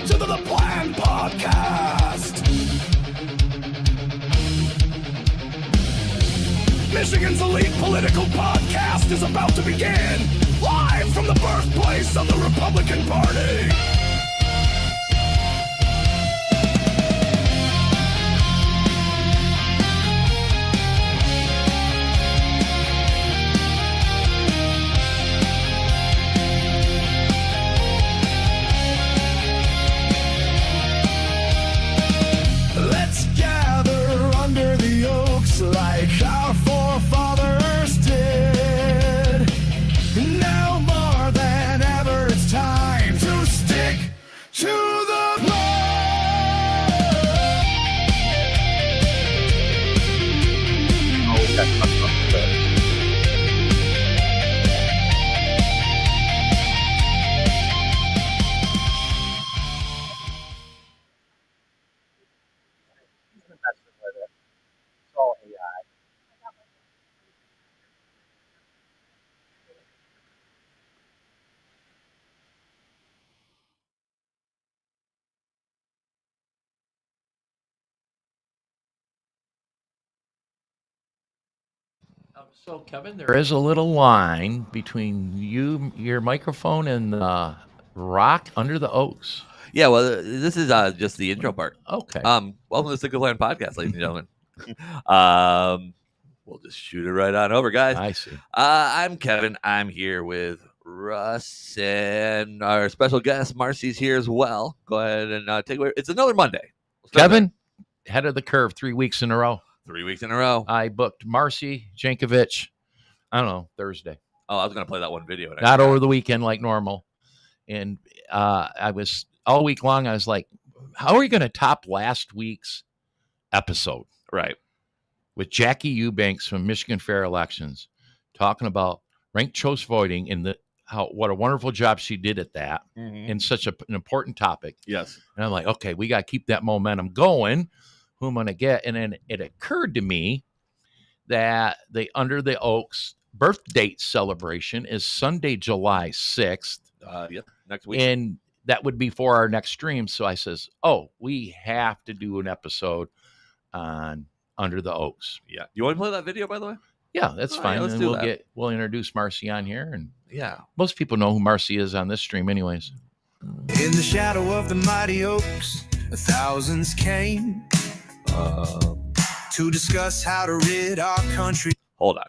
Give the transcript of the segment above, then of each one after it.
listening to the Plan Podcast. Michigan's elite political podcast is about to begin, live from the birthplace of the Republican Party. Like our forefathers did. Now more than ever, it's time to stick to the plan. Oh, that's all AI. So, Kevin, there is a little line between your microphone, and the rock under the oaks. Yeah, well, this is just the intro part. Okay. Welcome to the Stick of Land Podcast, ladies and gentlemen. We'll just shoot it right on over, guys. I see. I'm Kevin. I'm here with Russ, and our special guest, Marcy's here as well. Go ahead and take away. It's another Monday. Kevin, ahead of the curve 3 weeks in a row. 3 weeks in a row. I booked Marcy, Jankovich, I don't know, Thursday. Oh, I was going to play that one video. Not over the weekend like normal. And I was, all week long, I was like, how are we going to top last week's episode? Right. With Jackie Eubanks from Michigan Fair Elections talking about ranked choice voting and what a wonderful job she did at that in such an important topic. Yes. And I'm like, okay, we got to keep that momentum going. Who am I going to get? And then it occurred to me that the Under the Oaks birth date celebration is Sunday, July 6th. Yep, next week. And that would be for our next stream. So I says, oh, we have to do an episode on Under the Oaks. Yeah. You want to play that video, by the way? Yeah, that's fine. Yeah, let's and do that. We'll introduce Marcy on here. And yeah, most people know who Marcy is on this stream anyways. In the shadow of the mighty oaks, thousands came to discuss how to rid our country. Hold on.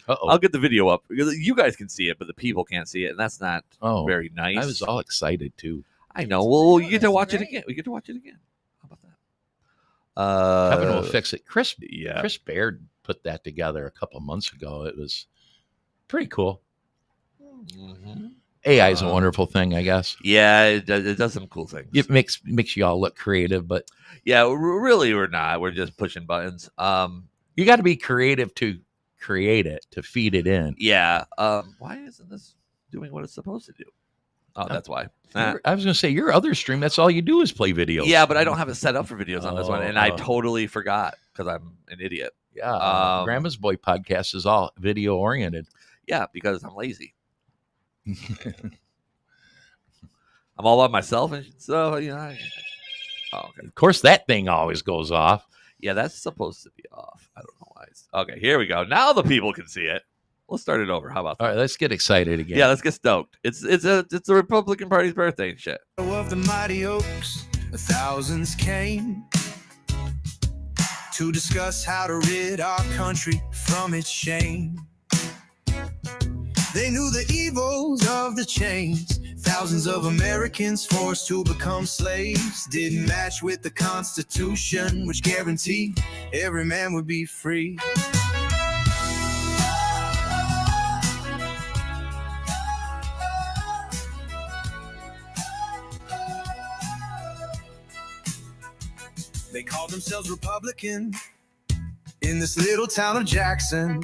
Uh-oh. I'll get the video up. You guys can see it, but the people can't see it, and that's not very nice. I was all excited too. I know. Well, you get to watch it again. We get to watch it again. How about that? Kevin will fix it. Chris Yeah. Baird put that together a couple months ago. It was pretty cool. Mm-hmm. AI is a wonderful thing, I guess. Yeah, it does some cool things. It makes you all look creative, but yeah, really, we're not. We're just pushing buttons. You got to be creative to create it, to feed it in. Yeah. Why isn't this doing what it's supposed to do? Oh, that's why. I was going to say, your other stream, that's all you do is play videos. Yeah, but I don't have it set up for videos on this one, and I totally forgot because I'm an idiot. Yeah. Grandma's Boy podcast is all video oriented. Yeah, because I'm lazy. I'm all by myself, and so okay. Of course, that thing always goes off. Yeah, that's supposed to be off. I don't know why. Okay, here we go. Now the people can see it. Let's start it over. How about that? All right, let's get excited again. Yeah, let's get stoked. It's the Republican Party's birthday and shit. Of the mighty oaks, thousands came to discuss how to rid our country from its shame. They knew the evils of the chains. Thousands of Americans forced to become slaves didn't match with the Constitution, which guaranteed every man would be free. They called themselves Republican in this little town of Jackson.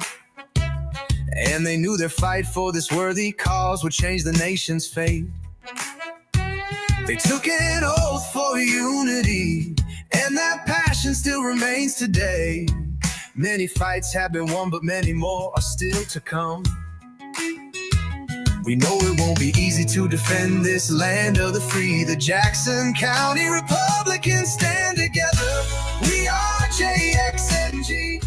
And they knew their fight for this worthy cause would change the nation's fate. They took an oath for unity, and that passion still remains today. Many fights have been won, but many more are still to come. We know it won't be easy to defend this land of the free. The Jackson County Republicans stand together. We are JXNGOP.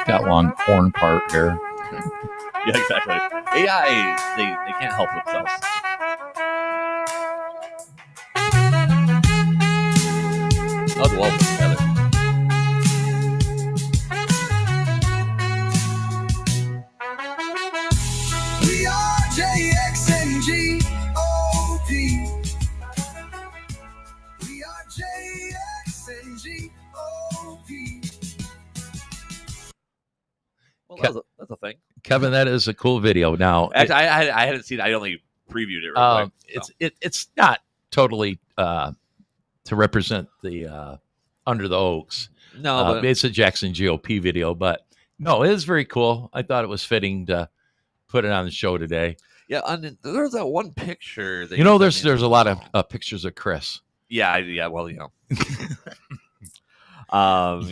That long corn part there. Yeah, exactly. AI, they can't help themselves. Oh, the walls together. We are JXNGOP. We are JXNGOP. Well, that's a thing. Kevin, that is a cool video. Now, Actually, I hadn't seen it. I only previewed it real quick. So. It's not totally to represent the Under the Oaks. No, but it's a Jackson GOP video, but no, it is very cool. I thought it was fitting to put it on the show today. yeah, there's that one picture. That There's a lot of pictures of Chris. Yeah. Well,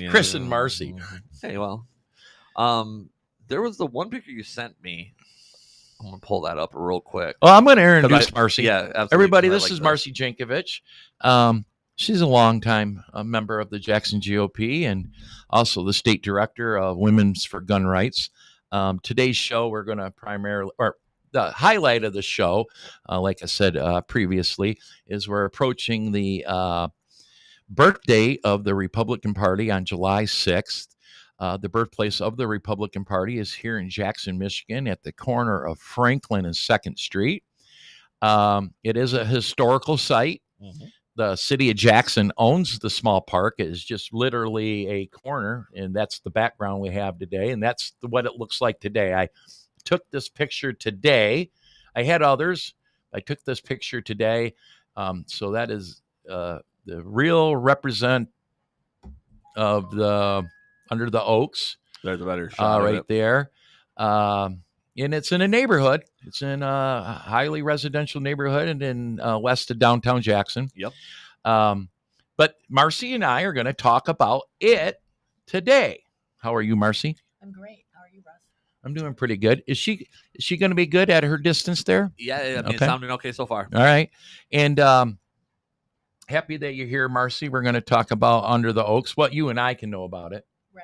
Chris and Marcy. Hey, well, there was the one picture you sent me. I'm gonna pull that up real quick. Oh, I'm going to introduce Marcy. Yeah, absolutely. Everybody, I this like is Marcy Jankovich. She's a longtime member of the Jackson GOP and also the state director of Women's for Gun Rights. Today's show, we're going to the highlight of the show, like I said previously, is we're approaching the birthday of the Republican Party on July 6th. The birthplace of the Republican Party is here in Jackson, Michigan, at the corner of Franklin and 2nd Street. It is a historical site. Mm-hmm. The city of Jackson owns the small park. It is just literally a corner, and that's the background we have today, and that's what it looks like today. I took this picture today. I had others. I took this picture today. So that is the real represent of the Under the Oaks. There's a better shot right there. And it's in a neighborhood. It's in a highly residential neighborhood and in west of downtown Jackson. Yep. But Marcy and I are going to talk about it today. How are you, Marcy? I'm great. How are you, Russ? I'm doing pretty good. Is she going to be good at her distance there? Yeah, I mean, Okay. It's sounding okay so far. All right. And happy that you're here, Marcy. We're going to talk about Under the Oaks, what you and I can know about it. Right.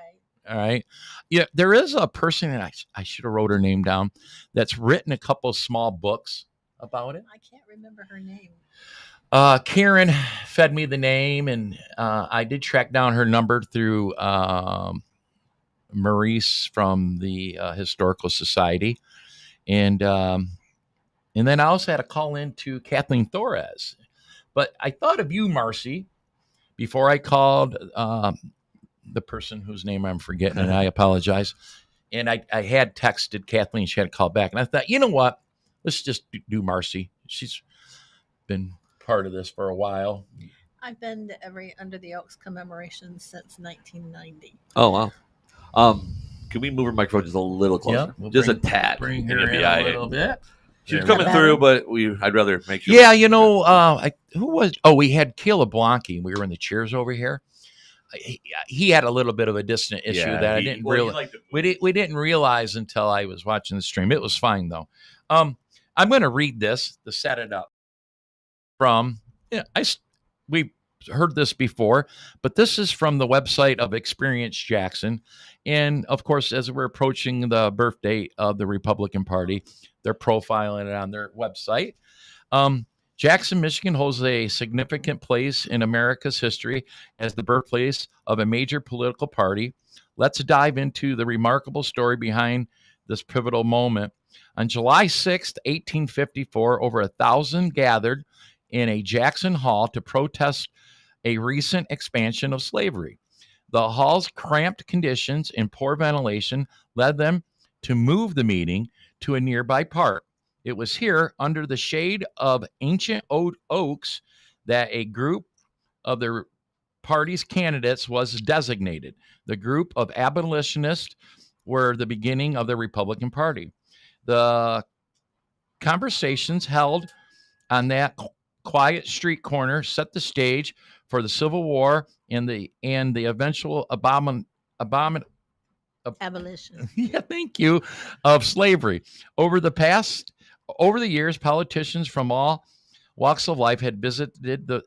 All right. Yeah, there is a person, and I should have wrote her name down, that's written a couple of small books about it. I can't remember her name. Karen fed me the name, and I did track down her number through Maurice from the Historical Society. And then I also had a call in to Kathleen Torres. But I thought of you, Marcy, before I called the person whose name I'm forgetting, and I apologize. And I had texted Kathleen. She had to call back. And I thought, you know what? Let's just do Marcy. She's been part of this for a while. I've been to every Under the Oaks commemoration since 1990. Oh, wow. Can we move her microphone just a little closer? Yeah, we'll just bring- a tad. Bring And her you'll in be a all right. little bit. She's There coming we go. through, but I'd rather make sure. Yeah, who was? Oh, we had Caleb Blanke. We were in the chairs over here. He had a little bit of a distant issue that I didn't realize. We didn't realize until I was watching the stream. It was fine though. I'm going to read this to set it up. We heard this before, but this is from the website of Experience Jackson, and of course, as we're approaching the birthday of the Republican Party, they're profiling it on their website. Jackson, Michigan holds a significant place in America's history as the birthplace of a major political party. Let's dive into the remarkable story behind this pivotal moment. On July 6th, 1854, over 1,000 gathered in a Jackson hall to protest a recent expansion of slavery. The hall's cramped conditions and poor ventilation led them to move the meeting to a nearby park. It was here, under the shade of ancient oaks, that a group of the party's candidates was designated. The group of abolitionists were the beginning of the Republican Party. The conversations held on that quiet street corner set the stage for the Civil War and the eventual Abolition. yeah, thank you, of slavery. Over the years, politicians from all walks of life had visited the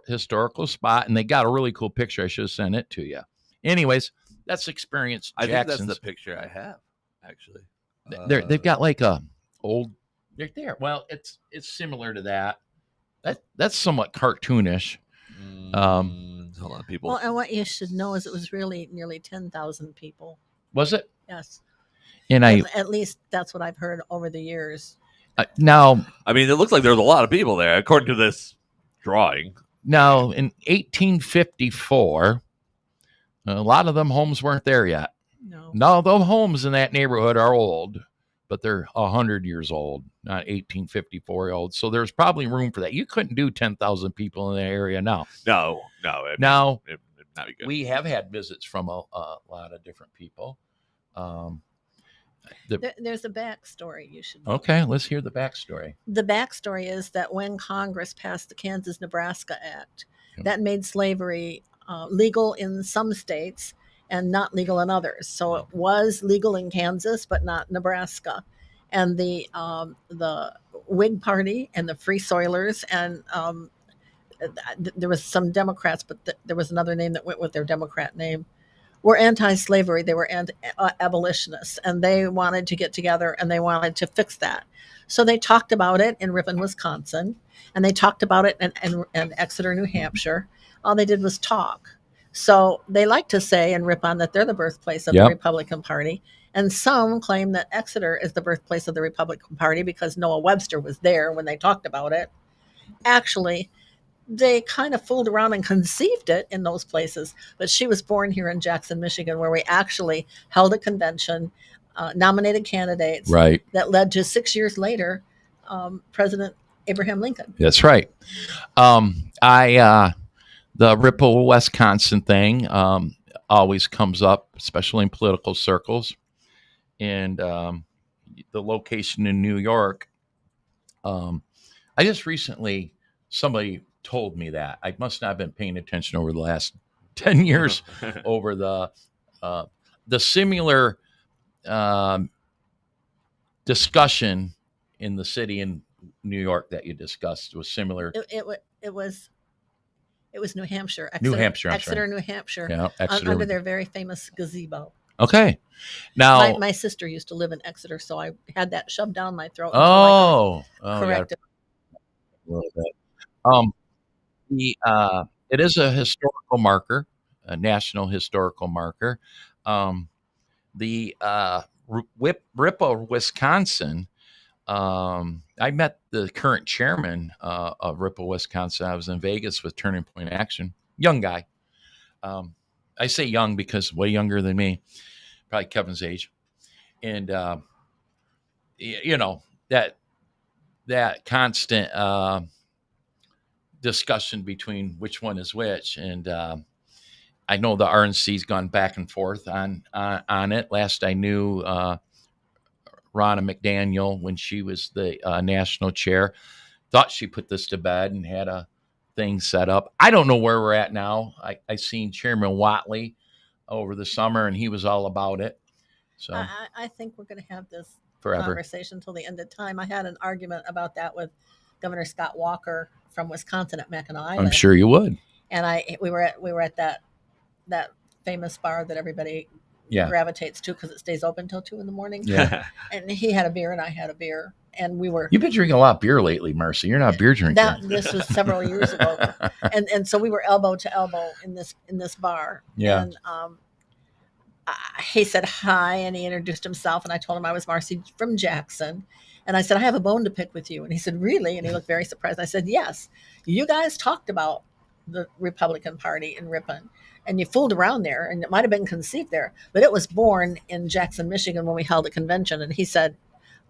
historical spot, and they got a really cool picture. I should have sent it to you. Anyways, that's Experience I think Jackson's. that's the picture I have, actually. They've got like a old. They're there. Well, it's similar to that. That's somewhat cartoonish. Hold on, people. Well, and what you should know is it was really nearly 10,000 people. Was it? Yes. And At least that's what I've heard over the years. now I mean, it looks like there's a lot of people there, according to this drawing. now in 1854, a lot of them homes weren't there yet. No. No, the homes in that neighborhood are old, but they're 100 years old, not 1854 old. So there's probably room for that. You couldn't do 10,000 people in the area now. No. Now, It'd not be good. we have had visits from a lot of different people. There's a backstory you should know. Okay, let's hear the backstory. The backstory is that when Congress passed the Kansas-Nebraska Act, Yep. that made slavery legal in some states and not legal in others. So it was legal in Kansas, but not Nebraska. And the Whig Party and the Free Soilers and there was some Democrats, but there was another name that went with their Democrat name, were anti-slavery. They were abolitionists, and they wanted to get together and they wanted to fix that. So they talked about it in Ripon, Wisconsin, and they talked about it in Exeter, New Hampshire. All they did was talk. So they like to say in Ripon that they're the birthplace of Yep. the Republican Party. And some claim that Exeter is the birthplace of the Republican Party because Noah Webster was there when they talked about it. Actually, they kind of fooled around and conceived it in those places. But she was born here in Jackson, Michigan, where we actually held a convention, nominated candidates Right. that led to 6 years later, President Abraham Lincoln. That's right. The Ripple, Wisconsin thing always comes up, especially in political circles. And the location in New York. I just recently, somebody told me that. I must not have been paying attention over the last 10 years over the similar discussion in the city in New York that you discussed was similar. It was New Hampshire. New Hampshire, I'm Exeter, New Hampshire. Yeah, Exeter. Under their very famous gazebo. Okay. Now, My sister used to live in Exeter, so I had that shoved down my throat. Until I could correct it. A little bit. It is a historical marker, a national historical marker. Ripple, Wisconsin. I met the current chairman of Ripple, Wisconsin. I was in Vegas with Turning Point Action. Young guy. I say young because way younger than me, probably Kevin's age. And, that constant discussion between which one is which. And I know the RNC's gone back and forth on it. Last I knew, Ronna McDaniel, when she was the national chair, thought she put this to bed and had a thing set up. I don't know where we're at now. I seen Chairman Watley over the summer, and he was all about it. So I think we're going to have this forever. conversation until the end of time. I had an argument about that with Governor Scott Walker from Wisconsin at Mackinac Island. I'm sure you would. And we were at that famous bar that everybody gravitates to because it stays open till 2 a.m. Yeah. And he had a beer and I had a beer, and we were. You've been drinking a lot of beer lately, Marcy. You're not a beer drinker. This was several years ago, and so we were elbow to elbow in this bar. Yeah. And he said hi, and he introduced himself, and I told him I was Marcy from Jackson, and I said I have a bone to pick with you, and he said really, and he looked very surprised. I said yes, you guys talked about the Republican Party in Ripon, and you fooled around there, and it might have been conceived there, but it was born in Jackson, Michigan, when we held a convention. And he said,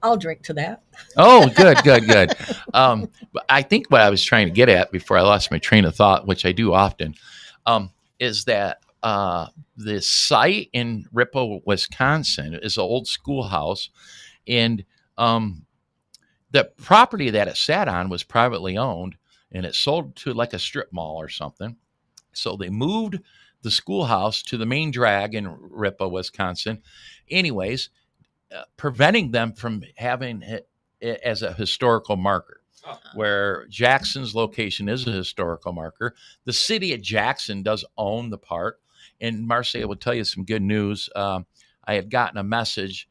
I'll drink to that. Oh, good. But I think what I was trying to get at before I lost my train of thought, which I do often, is that the site in Ripple, Wisconsin is an old schoolhouse, and the property that it sat on was privately owned, and it sold to like a strip mall or something. So they moved the schoolhouse to the main drag in Ripa, Wisconsin. Anyways, preventing them from having it as a historical marker, where Jackson's location is a historical marker. The city of Jackson does own the park. And Marcy, I will tell you some good news. I had gotten a message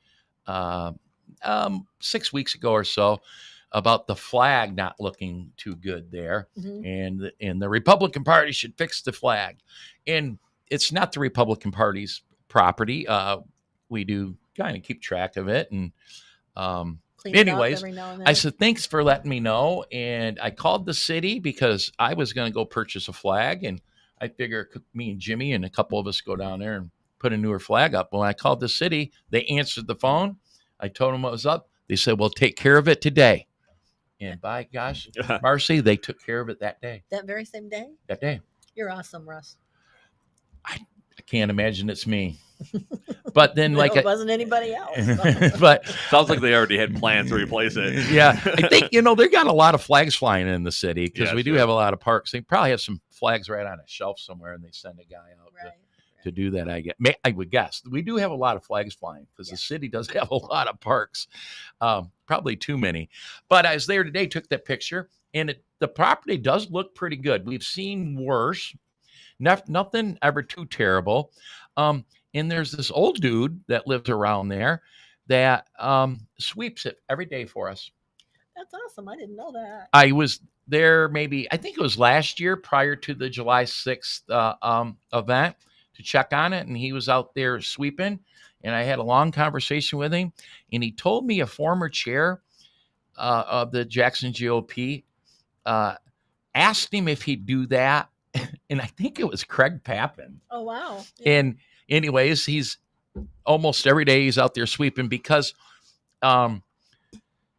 6 weeks ago or so about the flag not looking too good there, and the Republican Party should fix the flag. And it's not the Republican Party's property. We do kind of keep track of it, and Clean it up anyways, every now and then. I said, thanks for letting me know. And I called the city because I was going to go purchase a flag. And I figure me and Jimmy and a couple of us go down there and put a newer flag up. When I called the city, they answered the phone. I told them what was up. They said, well, take care of it today. And by gosh, Marcy, they took care of it that day. That very same day? That day. You're awesome, Russ. I can't imagine it's me. But then, like, it wasn't anybody else. but Sounds like they already had plans to replace it. yeah, I think, they got a lot of flags flying in the city because Yeah, we do sure. have a lot of parks. They probably have some flags right on a shelf somewhere, and they send a guy out Right. to do that. I would guess we do have a lot of flags flying because the city does have a lot of parks, probably too many. But I was there today, took that picture, and the property does look pretty good. We've seen worse, nothing ever too terrible. And there's this old dude that lives around there that sweeps it every day for us. That's awesome. I didn't know that. I was there I think it was last year prior to the July 6th event to check on it. And he was out there sweeping. And I had a long conversation with him. And he told me a former chair of the Jackson GOP asked him if he'd do that. And I think it was Craig Pappin. Oh, wow. And anyways, he's almost every day he's out there sweeping because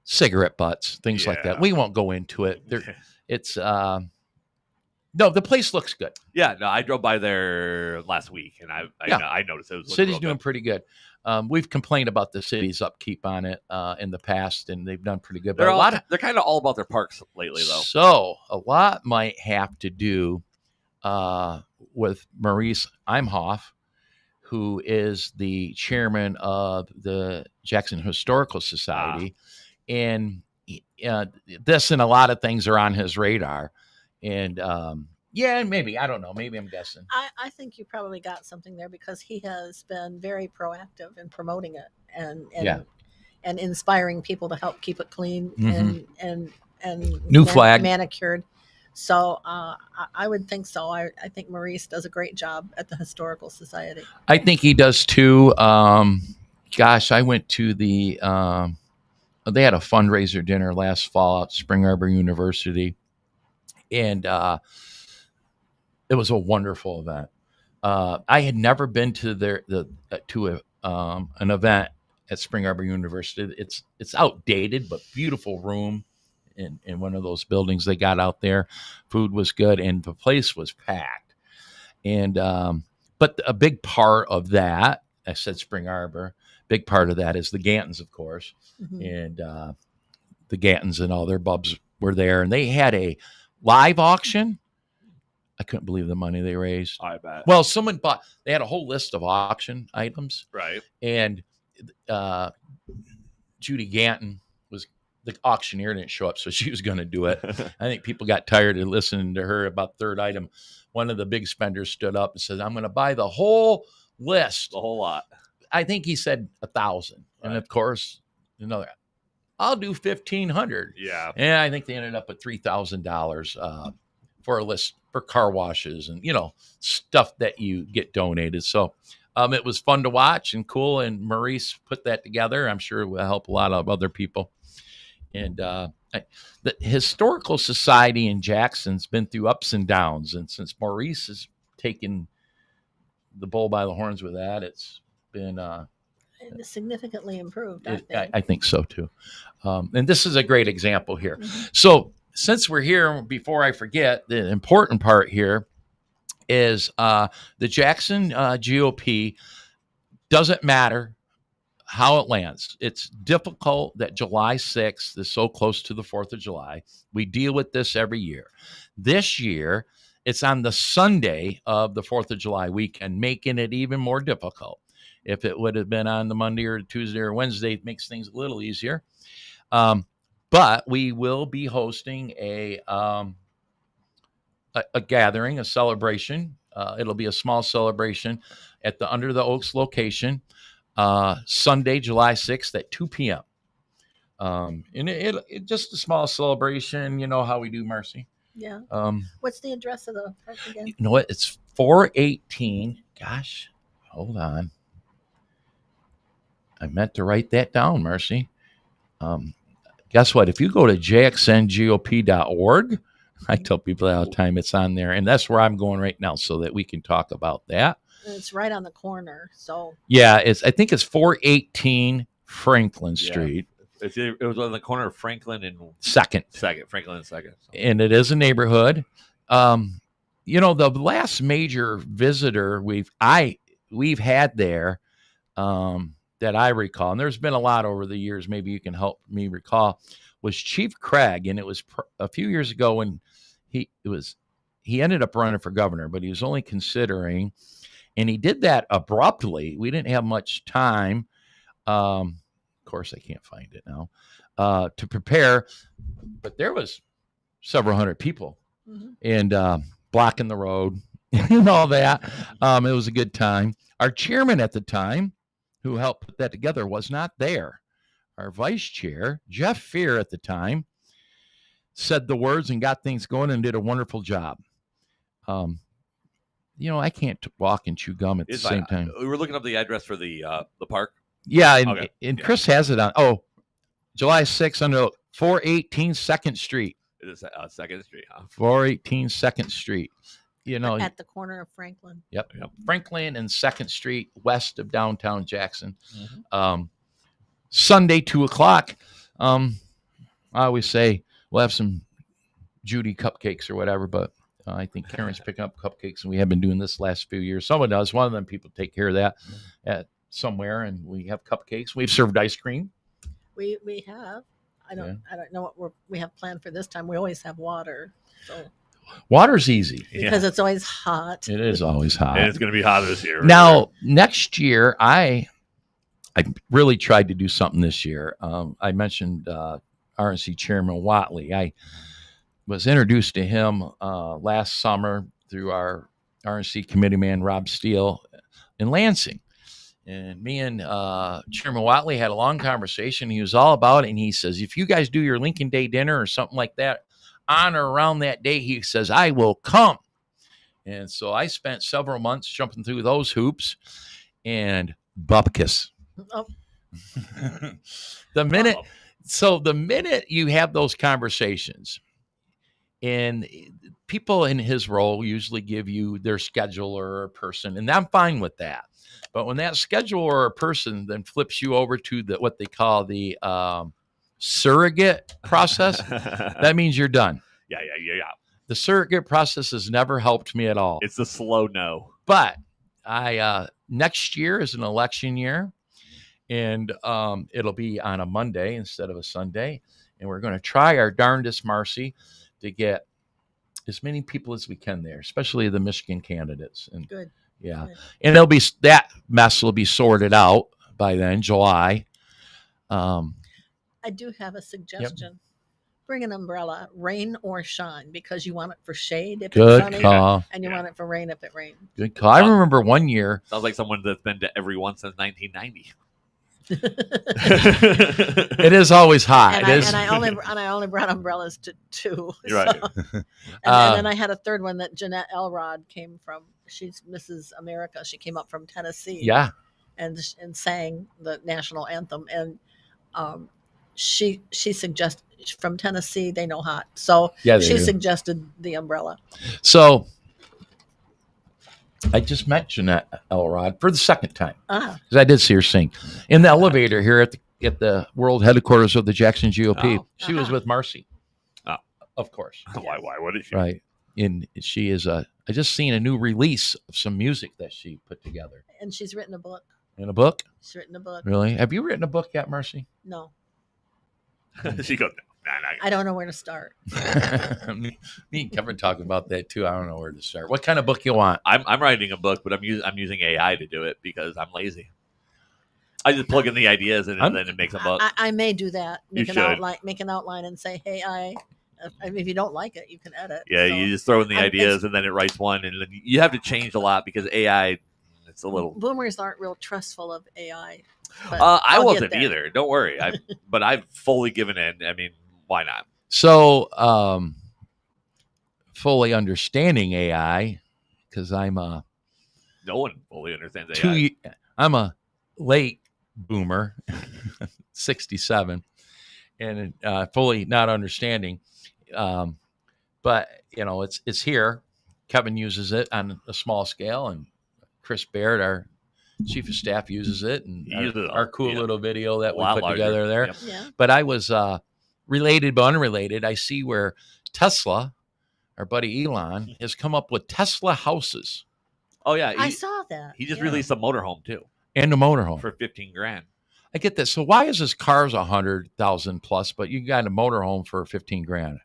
cigarette butts, things like that. Yeah. We won't go into it. It's no, the place looks good. Yeah, no, I drove by there last week, and I noticed it was looking City's real doing good. pretty good. We've complained about the city's upkeep on it in the past, and they've done pretty good. But They're kind of all about their parks lately, though. So a lot might have to do with Maurice Imhoff, who is the chairman of the Jackson Historical Society. And this and a lot of things are on his radar. And maybe, I don't know, maybe I'm guessing. I think you probably got something there because he has been very proactive in promoting it and inspiring people to help keep it clean and New flag. manicured. So I would think so. I think Maurice does a great job at the Historical Society. I think he does too. Gosh, I went to they had a fundraiser dinner last fall at Spring Arbor University, and it was a wonderful event. I had never been to an event at Spring Arbor University. It's outdated, but beautiful room in one of those buildings they got out there. Food was good, and the place was packed. And but a big part of that, I said Spring Arbor, big part of that is the Gantons, of course. And the Gantons and all their bubs were there, and they had a live auction. I couldn't believe the money they raised. I bet. Well, they had a whole list of auction items, Right. and Judy Ganton was the auctioneer, didn't show up, so she was going to do it. I think people got tired of listening to her about third item. One of the big spenders stood up and said, I'm going to buy the whole list. A whole lot. I think he said 1,000. And of course, I'll do 1,500. Yeah. And I think they ended up at $3,000 for a list for car washes and, stuff that you get donated. So it was fun to watch and cool. And Maurice put that together. I'm sure it will help a lot of other people. And the Historical Society in Jackson's been through ups and downs. And since Maurice has taken the bull by the horns with that, it's been It's significantly improved, I think so too. And this is a great example here. So since we're here, before I forget, the important part here is the Jackson GOP doesn't matter how it lands. It's difficult that July 6th is so close to the 4th of July. We deal with this every year. This year, it's on the Sunday of the 4th of July weekend, making it even more difficult. If it would have been on the Monday or Tuesday or Wednesday, it makes things a little easier. But we will be hosting a gathering, a celebration. It'll be a small celebration at the Under the Oaks location, Sunday, July 6th at 2 p.m. And it just a small celebration. You know how we do, Marcy. Yeah. What's the address of the park again? You know what? It's 418. Gosh, hold on. I meant to write that down, Marcy. Guess what? If you go to jxngop.org, I tell people all the time it's on there, and that's where I'm going right now so that we can talk about that. It's right on the corner. So yeah, I think it's 418 Franklin Street. It was on the corner of Franklin and Second, Franklin and Second. And it is a neighborhood. You know, the last major visitor we've had there that I recall, and there's been a lot over the years, maybe you can help me recall, was Chief Craig, and it was a few years ago when he ended up running for governor, but he was only considering, and he did that abruptly. We didn't have much time. Of course, I can't find it now to prepare, but there was several hundred people and blocking the road and all that. It was a good time. Our chairman at the time, who helped put that together, was not there. Our vice chair, Jeff Fear at the time, said the words and got things going and did a wonderful job. You know, I can't walk and chew gum at the same time. We were looking up the address for the park. Yeah, and Chris has it on. Oh, July 6th under 418 2nd Street. It is 2nd Street, huh? 418 2nd Street. You know, at the corner of Franklin. Yep. Franklin and 2nd Street, west of downtown Jackson. Sunday, 2:00. I always say we'll have some Judy cupcakes or whatever, but I think Karen's picking up cupcakes, and we have been doing this last few years. Someone does. One of them people take care of that at somewhere, and we have cupcakes. We've served ice cream. We have. I don't know what we have planned for this time. We always have water. So water's easy because it's always hot. It is always hot, and it's going to be hot this year. Now, next year, I really tried to do something this year. I mentioned RNC Chairman Watley. I was introduced to him last summer through our RNC committee man, Rob Steele, in Lansing. And me and Chairman Watley had a long conversation. He was all about it. And he says, if you guys do your Lincoln Day dinner or something like that on or around that day, he says, I will come. And so I spent several months jumping through those hoops and bupkis. Oh. The minute you have those conversations, and people in his role usually give you their scheduler or person, and I'm fine with that. But when that scheduler or person then flips you over to what they call the surrogate process, that means you're done. Yeah. The surrogate process has never helped me at all. It's the slow no. But next year is an election year, and it'll be on a Monday instead of a Sunday. And we're going to try our darndest, Marcy, to get as many people as we can there, especially the Michigan candidates. And good. Yeah. Good. And that mess will be sorted out by then, July. I do have a suggestion. Yep. Bring an umbrella, rain or shine, because you want it for shade if it's sunny, call. And you want it for rain if it rains. Good call. I remember one year. Sounds like someone that's been to every one since 1990. It is always hot. And I only brought umbrellas to 2. You're right. And then I had a third one that Jeanette Elrod came from. She's Mrs. America. She came up from Tennessee. Yeah. And sang the national anthem. And she suggested, from Tennessee, they know hot. So she suggested the umbrella. So I just met Jeanette Elrod for the second time because I did see her sing in the elevator here at the world headquarters of the Jackson GOP. Oh. She was with Marcy, of course. Why wouldn't she? Right, and she is I just seen a new release of some music that she put together, and she's written a book. In a book? She's written a book. Really? Have you written a book yet, Marcy? No, She goes, nah. I don't know where to start. me and Kevin talk about that too. I don't know where to start. What kind of book you want? I'm writing a book, but I'm using AI to do it because I'm lazy. I just plug in the ideas and then it makes a book. I may do that. You Make an outline, and say, "Hey, if you don't like it, you can edit." Yeah, So you just throw in the I'm- ideas and then it writes one, and then you have to change a lot because AI. It's a little. boomers aren't real trustful of AI. But I I'll get wasn't there. either. Don't worry. But I've fully given in. I mean, why not? So, fully understanding AI, because I'm a No one fully understands AI. I'm a late boomer, 67, and fully not understanding. But it's here. Kevin uses it on a small scale, and Chris Baird, our chief of staff, uses it, and He uses it our all, cool yeah. little video that A we lot put larger. together there. Yep. Yeah. But I was related but unrelated. I see where Tesla, our buddy Elon, has come up with Tesla houses Oh yeah, I saw that. he just Yeah. released a motorhome too and a motorhome. for $15,000. I get that. So why is this car's 100,000 plus, but you got a motorhome for 15 grand?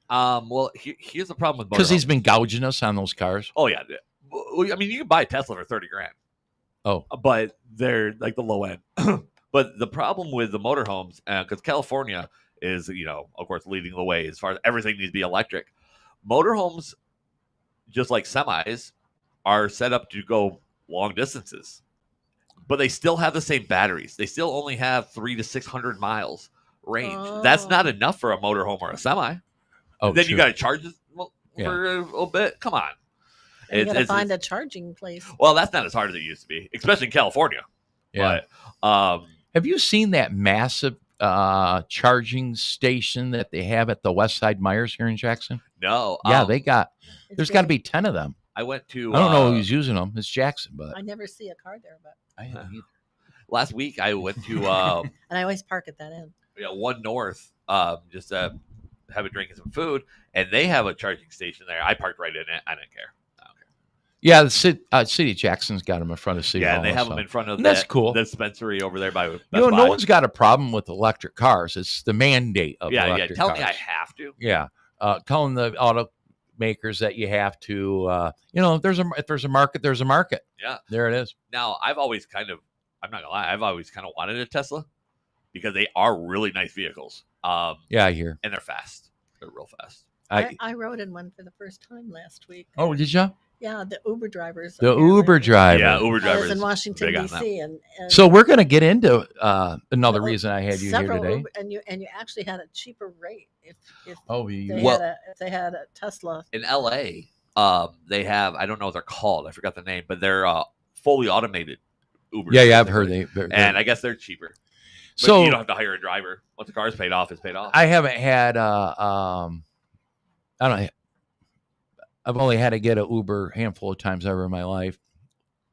Well, here's the problem with Because he's motorhomes. been gouging us on those cars. Oh yeah. Well, I mean, you can buy a Tesla for $30,000. Oh, But they're like the low end. But the problem with the motorhomes, because California is, of course, leading the way as far as everything needs to be electric. Motorhomes, just like semis, are set up to go long distances, but they still have the same batteries. They still only have 300 to 600 miles range. That's not Oh. enough for a motorhome or a semi. oh, Then true. you got to charge it Yeah. for a little bit. Come on. And you got to It's- find it's- a charging place. Well, that's not as hard as it used to be, especially in California. Yeah. But Have you seen that massive charging station that they have at the West Side Myers here in Jackson? no. Yeah, they got. It's There's got to big. be 10 of them. I went to. I don't know who's using them. It's Jackson, but I never see a car there, but I haven't either. last week. I went to and I always park at that end. One North, just to have a drink and some food, and they have a charging station there. I parked right in it. I didn't care. I don't care. Yeah, the city of Jackson's got them in front of City Yeah, Hall. and they have so. them in front of And that's the cool. dispensary over there by Best No Buy. one's got a problem with electric cars. It's the mandate of Yeah. electric Tell cars. me I have to. Yeah, telling the automakers that you have to. If there's a market, there's a market. Yeah. There it is. Now I'm not gonna lie, I've always kind of wanted a Tesla because they are really nice vehicles. Yeah, I hear. And they're fast. They're real fast. I rode in one for the first time last week. Oh, did you? Yeah, the Uber drivers. The apparently. Uber driver. Yeah, Uber I was drivers. in Washington big on that. D.C. and So we're going to get into another Well, reason I had you here several today. Uber, and you actually had a cheaper rate if Oh, they had a Tesla. In LA, they have, I don't know what they're called. I forgot the name, but they're fully automated Uber. yeah, I've heard And I guess they're cheaper. But so you don't have to hire a driver. Once the car's paid off, it's paid off. I haven't had I've only had to get an Uber a handful of times ever in my life.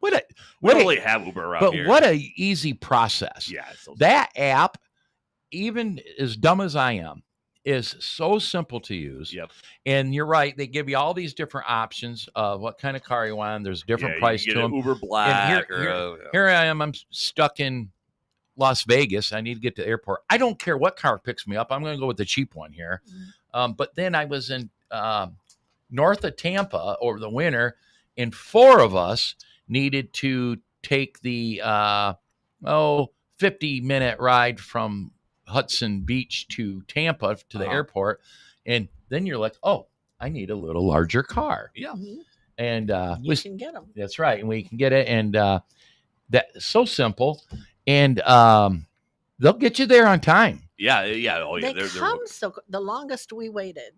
we don't really have Uber around But here. what a easy process. Yeah. It's so That app, even as dumb as I am, is so simple to use. Yep. And you're right; they give you all these different options of what kind of car you want. There's different Yeah, price you to can get them. an Uber Black here- Here I am. I'm stuck in Las Vegas. I need to get to the airport. I don't care what car picks me up. I'm going to go with the cheap one here. But then I was in north of Tampa over the winter, and 4 of us needed to take the 50-minute ride from Hudson Beach to Tampa to the airport. And then you're like, oh, I need a little larger car. Yeah. And You can get them. that's right. And we can get it. And that's so simple. And they'll get you there on time. Yeah. Yeah. Oh, yeah. They come so. The longest we waited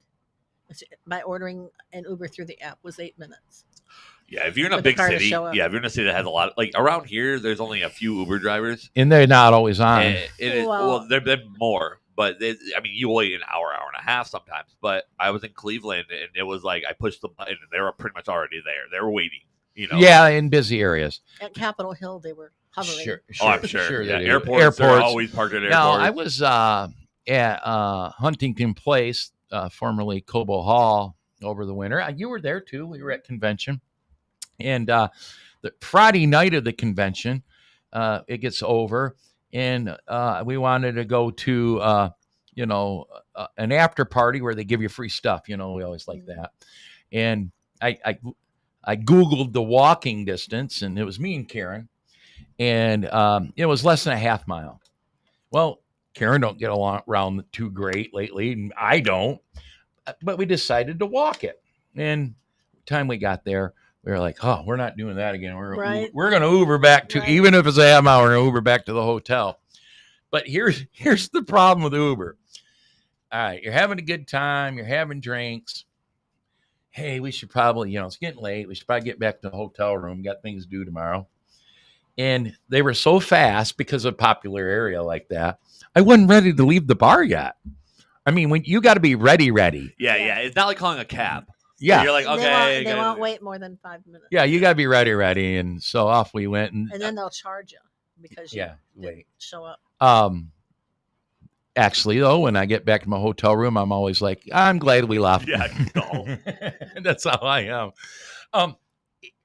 by ordering an Uber through the app was 8 minutes. Yeah. If you're in a for the big car to city, show up. if you're in a city that has a lot of, like around here, there's only a few Uber drivers. And they're not always on. And it is, Well- well, they're more, but you wait an hour and a half sometimes. But I was in Cleveland and it was like I pushed the button and they were pretty much already there. They were waiting, Yeah, in busy areas. At Capitol Hill, they were hovering. Oh, I'm sure. Yeah. they do. Airports are always parked at airports. Now, I was at Huntington Place, formerly Cobo Hall, over the winter. You were there too. We were at convention. And the Friday night of the convention, it gets over, and we wanted to go to an after party where they give you free stuff. We always like that. And I Googled the walking distance, and it was me and Karen, and it was less than a half mile. Well, Karen don't get along around too great lately, and I don't. But we decided to walk it. And time we got there, we were like, oh, we're not doing that again. We're going to Uber back to, even if it's a half hour, we're going to Uber back to the hotel. But here's the problem with Uber. All right, you're having a good time. You're having drinks. Hey, we should probably, it's getting late. We should probably get back to the hotel room. Got things to do tomorrow. And they were so fast because of a popular area like that. I wasn't ready to leave the bar yet. I mean, when you got to be ready. Yeah. It's not like calling a cab. Yeah. You're like, okay. They won't wait more than 5 minutes. Yeah, you got to be ready. And so off we went. And then they'll charge you because you didn't show up. Actually, though, when I get back to my hotel room, I'm always like, I'm glad we left. Yeah, no. That's how I am.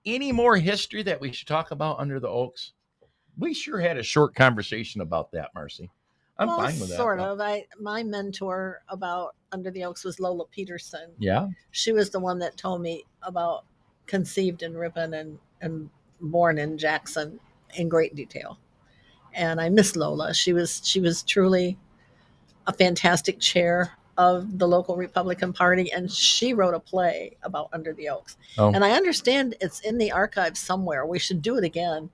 Any more history that we should talk about Under the Oaks? We sure had a short conversation about that, Marcy. I'm fine with that. Sort of. My mentor about Under the Oaks was Lola Peterson. Yeah. She was the one that told me about conceived in Ripon and born in Jackson in great detail. And I miss Lola. She was truly a fantastic chair of the local Republican Party, and she wrote a play about Under the Oaks. Oh. And I understand it's in the archives somewhere. We should do it again.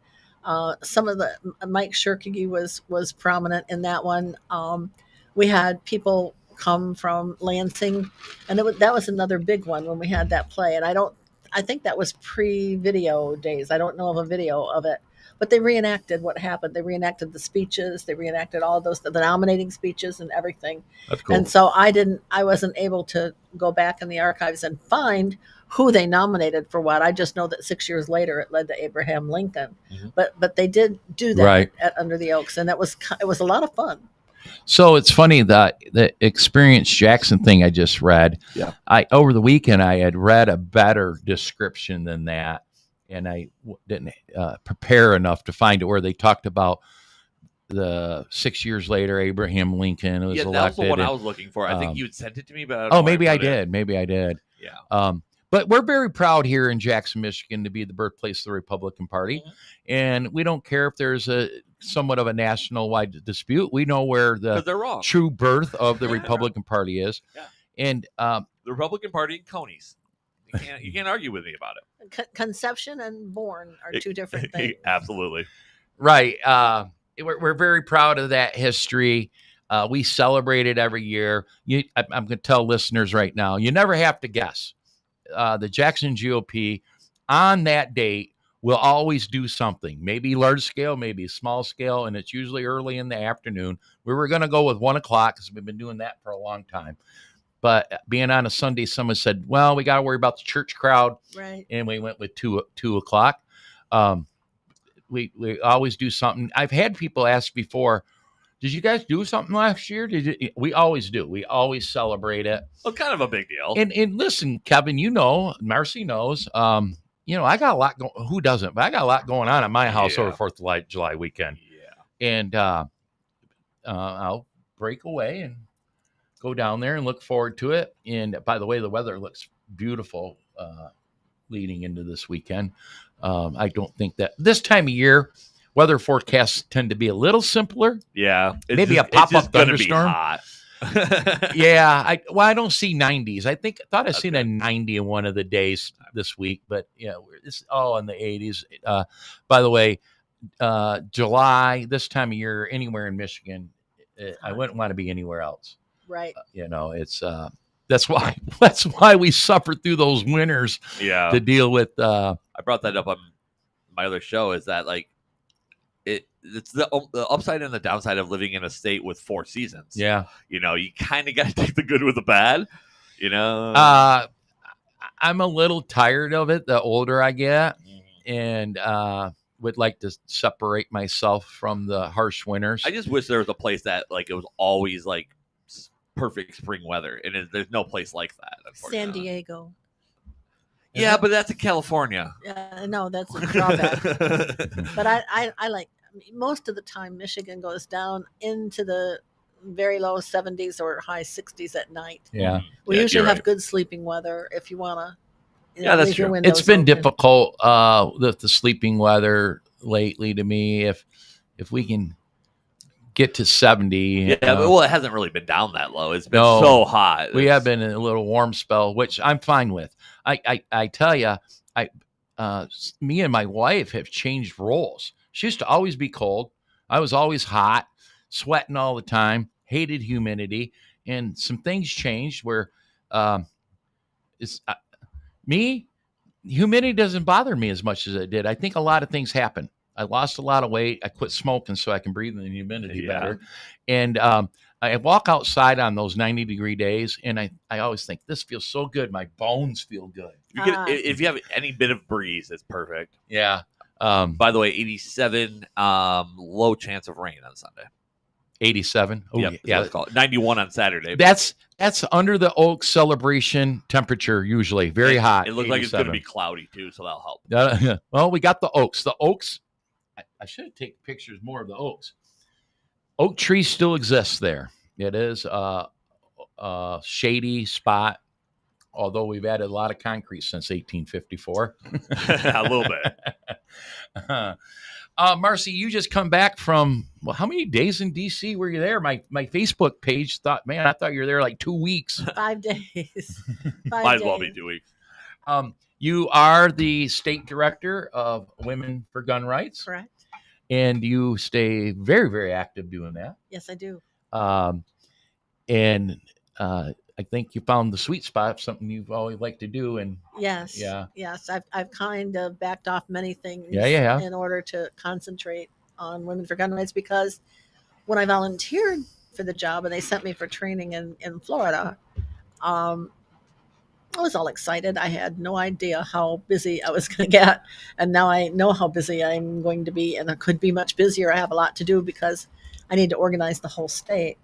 Some of Mike Shirkey was prominent in that one. We had people come from Lansing, and that was another big one when we had that play. And I think that was pre-video days. I don't know of a video of it, but they reenacted what happened. They reenacted the speeches. They reenacted all those, the nominating speeches and everything. That's cool. And so I wasn't able to go back in the archives and find who they nominated for what. I just know that 6 years later it led to Abraham Lincoln. Mm-hmm. But they did do that at Under the Oaks, and it was a lot of fun. So it's funny that the Experience Jackson thing I just read. Yeah. Over the weekend I had read a better description than that, and I didn't prepare enough to find it where they talked about the 6 years later Abraham Lincoln was elected. That was the one I was looking for. I think you'd sent it to me, but maybe I did. Yeah. But we're very proud here in Jackson, Michigan, to be the birthplace of the Republican Party. Mm-hmm. And we don't care if there's somewhat of a national-wide dispute. We know where the true birth of the Republican Party is. Yeah. And the Republican Party in Conies. You can't argue with me about it. Conception and born are two different things. Absolutely. Right. We're very proud of that history. We celebrate it every year. I'm going to tell listeners right now, you never have to guess. The Jackson GOP on that date will always do something, maybe large scale, maybe small scale, and it's usually early in the afternoon. We were going to go with 1 o'clock because we've been doing that for a long time. But being on a Sunday, someone said, well, we got to worry about the church crowd. Right. And we went with 2 o'clock. We always do something. I've had people ask before, did you guys do something last year? We always do. We always celebrate it. Well, kind of a big deal. And listen, Kevin, Marcy knows, I got a lot going. Who doesn't? But I got a lot going on at my house over 4th of July weekend. Yeah. And I'll break away and go down there and look forward to it. And by the way, the weather looks beautiful leading into this weekend. I don't think that this time of year, weather forecasts tend to be a little simpler. Yeah. Maybe a pop-up thunderstorm. Hot. Yeah. I don't see 90s. I thought I seen a 90 in one of the days this week, but it's all in the 80s. By the way, July, this time of year, anywhere in Michigan, I wouldn't want to be anywhere else. Right. It's that's why we suffer through those winters. Yeah. To deal with. I brought that up on my other show. Is that like it's the upside and the downside of living in a state with 4 seasons. Yeah. You kind of got to take the good with the bad. I'm a little tired of it the older I get, and would like to separate myself from the harsh winters. I just wish there was a place that it was always perfect spring weather, and there's no place like that. San Diego. Yeah, but that's in California. No, that's a drawback. But I like most of the time Michigan goes down into the very low 70s or high 60s at night. Yeah. We Yeah, usually you're have right. good sleeping weather if you want to. Yeah, that's leave your true. windows It's been open. difficult with the sleeping weather lately to me. If we can get to 70, Yeah, well, it hasn't really been down that low. It's been No. so hot. we have been in a little warm spell, which I'm fine with. I tell you, me and my wife have changed roles. She used to always be cold. I was always hot, sweating all the time, hated humidity, and some things changed where it's me. Humidity doesn't bother me as much as it did. I think a lot of things happen. I lost a lot of weight. I quit smoking so I can breathe in the humidity Yeah. better. And I walk outside on those 90-degree days, and I always think, this feels so good. My bones feel good. You can, if you have any bit of breeze, it's perfect. Yeah. By the way, 87, low chance of rain on Sunday. 87. Oh, Yep, yeah. let's call it 91 on Saturday. That's under the Oaks celebration temperature, usually very hot. It looks like it's going to 87. be cloudy too, so that'll help. Well, we got the Oaks. The Oaks, I should have taken pictures more of the Oaks. Oak tree still exists there. It is a shady spot, although we've added a lot of concrete since 1854. A little bit. Marcy, you just come back from, well, how many days in D.C. were you there? My Facebook page thought, man, I thought you were there like 2 weeks. 5 days. 5 Might as well be days. 2 weeks. You are the state director of Women for Gun Rights, Correct. and you stay very, very active doing that. Yes, I do. And I think you found the sweet spot, something you've always liked to do. And Yes. Yeah. Yes. I've kind of backed off many things Yeah. in order to concentrate on Women for Gun Rights, because when I volunteered for the job and they sent me for training in Florida, I was all excited. I had no idea how busy I was going to get. And now I know how busy I'm going to be, and I could be much busier. I have a lot to do because I need to organize the whole state.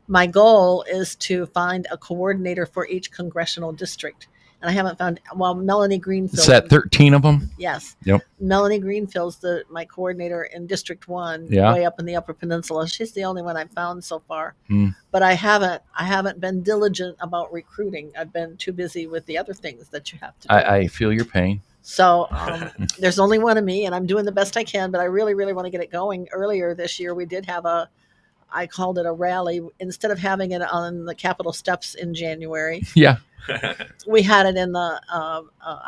My goal is to find a coordinator for each congressional district. And I haven't found, Melanie Greenfield. is that 13 of them? Yes. Yep. Melanie Greenfield's my coordinator in District 1, Yeah. way up in the Upper Peninsula. She's the only one I've found so far. Hmm. But I haven't been diligent about recruiting. I've been too busy with the other things that you have to do. I feel your pain. So there's only one of me, and I'm doing the best I can, but I really, really want to get it going. Earlier this year, we did have I called it a rally. Instead of having it on the Capitol steps in January, Yeah. we had it in the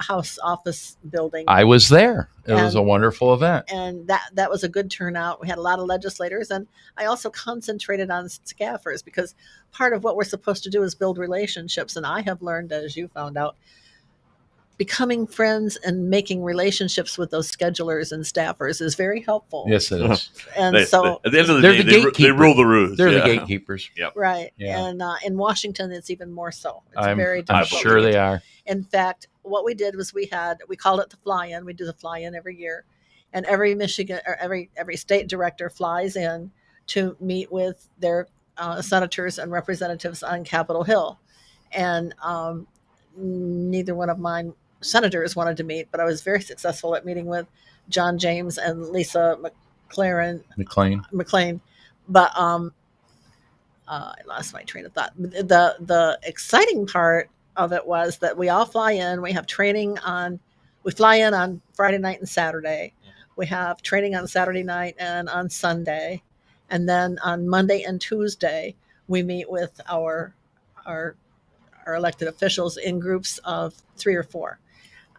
House office building. I was there. It was a And- wonderful event. And that was a good turnout. We had a lot of legislators, and I also concentrated on staffers, because part of what we're supposed to do is build relationships. And I have learned, as you found out, becoming friends and making relationships with those schedulers and staffers is very helpful. Yes, it is. And At so, the end of the They're day, the they gatekeeper. rule the roost. They're yeah. the gatekeepers. right. Yeah. And in Washington, it's even more so. It's I'm very I'm difficult. sure they are. In fact, what we did was we called it the fly-in. We do the fly-in every year, and every Michigan or every state director flies in to meet with their senators and representatives on Capitol Hill. And neither one of mine senators wanted to meet, but I was very successful at meeting with John James and Lisa McLean. But I lost my train of thought. The exciting part of it was that we all fly in. We have training we fly in on Friday night and Saturday. We have training on Saturday night and on Sunday. And then on Monday and Tuesday, we meet with our elected officials in groups of 3 or 4.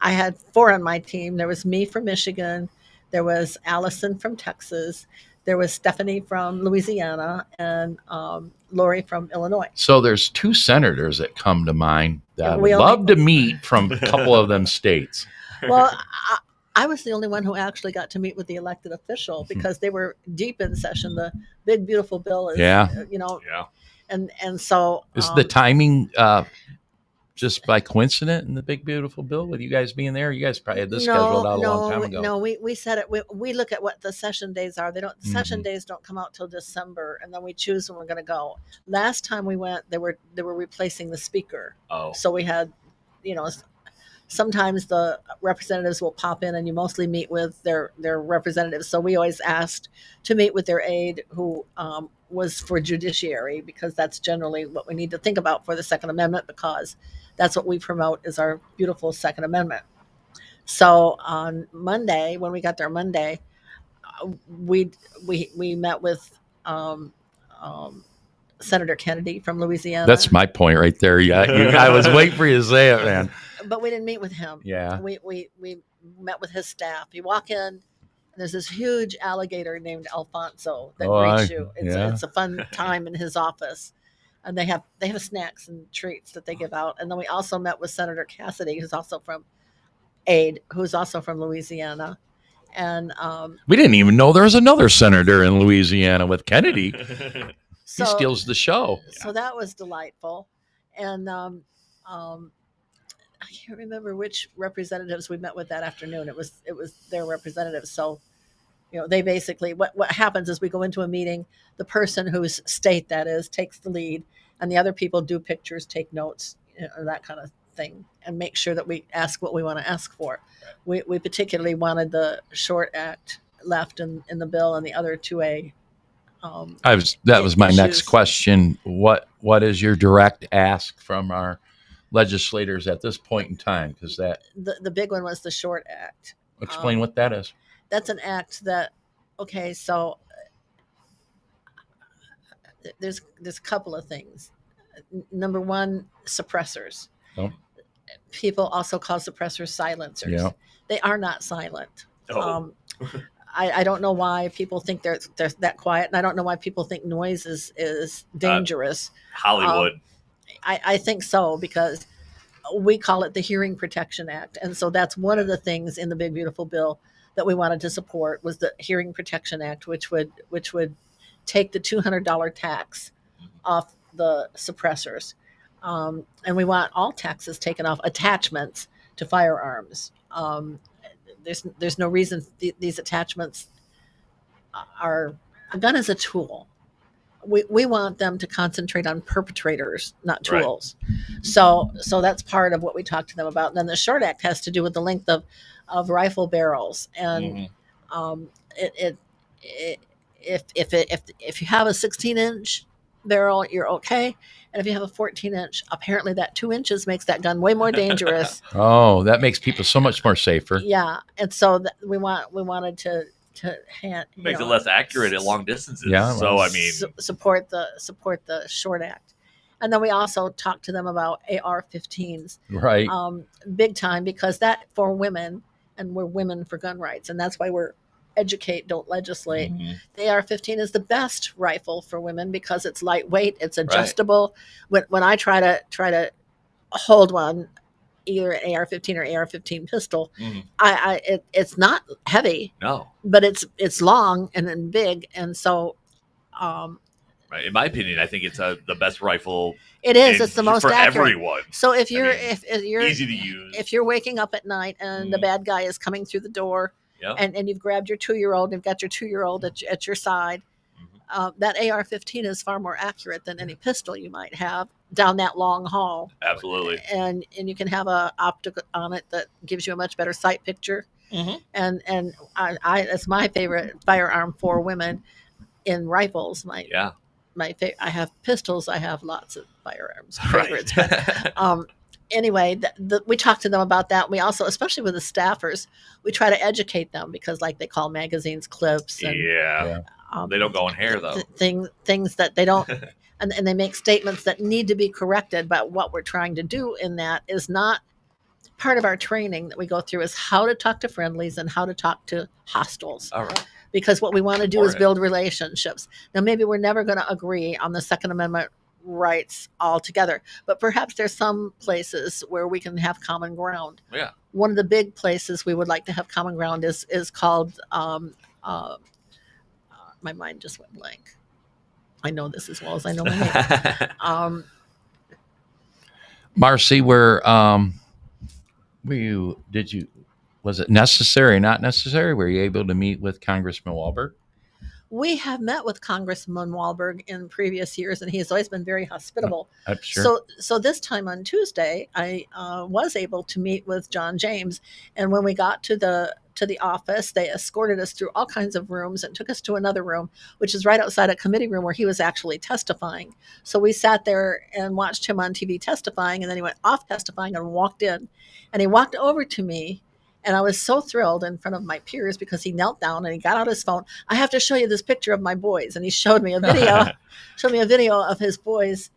I had 4 on my team. There was me from Michigan. There was Allison from Texas. There was Stephanie from Louisiana, and Lori from Illinois. So there's 2 senators that come to mind that I And would we love only- to meet from a couple of them states. Well, I was the only one who actually got to meet with the elected official, because they were deep in session. The big, beautiful bill is, Yeah. Yeah. and so Is the timing just by coincidence in the big beautiful bill with you guys being there? You guys probably had this scheduled out a long time ago. No, we said it. We look at what the session days are. The session Mhm. days don't come out till December, and then we choose when we're going to go. Last time we went, they were replacing the speaker, Oh. so we had, sometimes the representatives will pop in, and you mostly meet with their representatives. So we always asked to meet with their aide, who was for judiciary, because that's generally what we need to think about for the Second Amendment, because that's what we promote is our beautiful Second Amendment. So on Monday, when we got there Monday, we met with Senator Kennedy from Louisiana. That's my point right there. Yeah, I was waiting for you to say it, man. But we didn't meet with him. Yeah. We met with his staff. You walk in, and there's this huge alligator named Alfonso that greets you. It's a fun time in his office, and they have snacks and treats that they give out. And then we also met with Senator Cassidy, who's also from Louisiana. And we didn't even know there was another senator in Louisiana with Kennedy. so, He steals the show. So that was delightful. And I can't remember which representatives we met with that afternoon. It was their representatives. So, they basically, what happens is we go into a meeting, the person whose state that is takes the lead, and the other people do pictures, take notes, that kind of thing, and make sure that we ask what we want to ask for. Right. We particularly wanted the short act left in the bill, and the other 2A. That was my next question. What is your direct ask from our legislators at this point in time? Because the big one was the short act. Explain what that is. That's an act that, okay, so there's a couple of things. Number one, suppressors. Oh. People also call suppressors silencers. Yeah. They are not silent. Oh. I don't know why people think they're that quiet, and I don't know why people think noise is dangerous. Hollywood. I think so, because we call it the Hearing Protection Act, and so that's one of the things in the big beautiful bill that we wanted to support was the Hearing Protection Act, which would take the $200 tax off the suppressors, and we want all taxes taken off attachments to firearms. There's no reason these attachments are. A gun is a tool. We want them to concentrate on perpetrators, not tools. Right. So that's part of what we talked to them about. And then the short act has to do with the length of rifle barrels. And if you have a 16-inch barrel, you're okay. And if you have a 14-inch, apparently that 2 inches makes that gun way more dangerous. Oh, that makes people so much more safer. Yeah, and so we wanted to makes it less accurate at long distances. Yeah, so I mean, support the short act, and then we also talked to them about AR-15s, right? Big time, because that for women, and we're women for gun rights, and that's why we're educate, don't legislate. Mm-hmm. The AR-15 is the best rifle for women because it's lightweight, it's adjustable. Right. When I try to hold one, either an AR-15 or AR-15 pistol, it's not heavy. No, but it's long and then big, and so. Right. In my opinion, I think it's the best rifle. It is. It's the most for accurate. Everyone. So if you're if you're easy to use, if you're waking up at night and the bad guy is coming through the door, and you've grabbed your 2-year-old and you've got your 2-year-old at your side, that AR-15 is far more accurate than any pistol you might have down that long hall. Absolutely. And you can have a optic on it that gives you a much better sight picture. Mm-hmm. And I it's my favorite firearm for women in rifles. I have pistols. I have lots of firearms favorites. Right. But, anyway, we talked to them about that. We also, especially with the staffers, we try to educate them because, like, they call magazines clips. And, they don't go in hair though. Things that they don't, and they make statements that need to be corrected. But what we're trying to do in that is not part of our training that we go through is how to talk to friendlies and how to talk to hostiles. All right. Because what we want to do is build relationships. Now, maybe we're never going to agree on the Second Amendment rights altogether, but perhaps there's some places where we can have common ground. Yeah. One of the big places we would like to have common ground is called, my mind just went blank. I know this as well as I know my name. Marcy, was it necessary, not necessary? Were you able to meet with Congressman Walberg? we have met with Congressman Wahlberg in previous years, and he has always been very hospitable. I'm sure. So this time on Tuesday, I was able to meet with John James, and when we got to the office, they escorted us through all kinds of rooms and took us to another room, which is right outside a committee room where he was actually testifying. So we sat there and watched him on TV testifying, and then he went off testifying and walked in, and he walked over to me. And I was so thrilled in front of my peers because he knelt down and he got out his phone. I have to show you this picture of my boys. And he showed me a video of his boys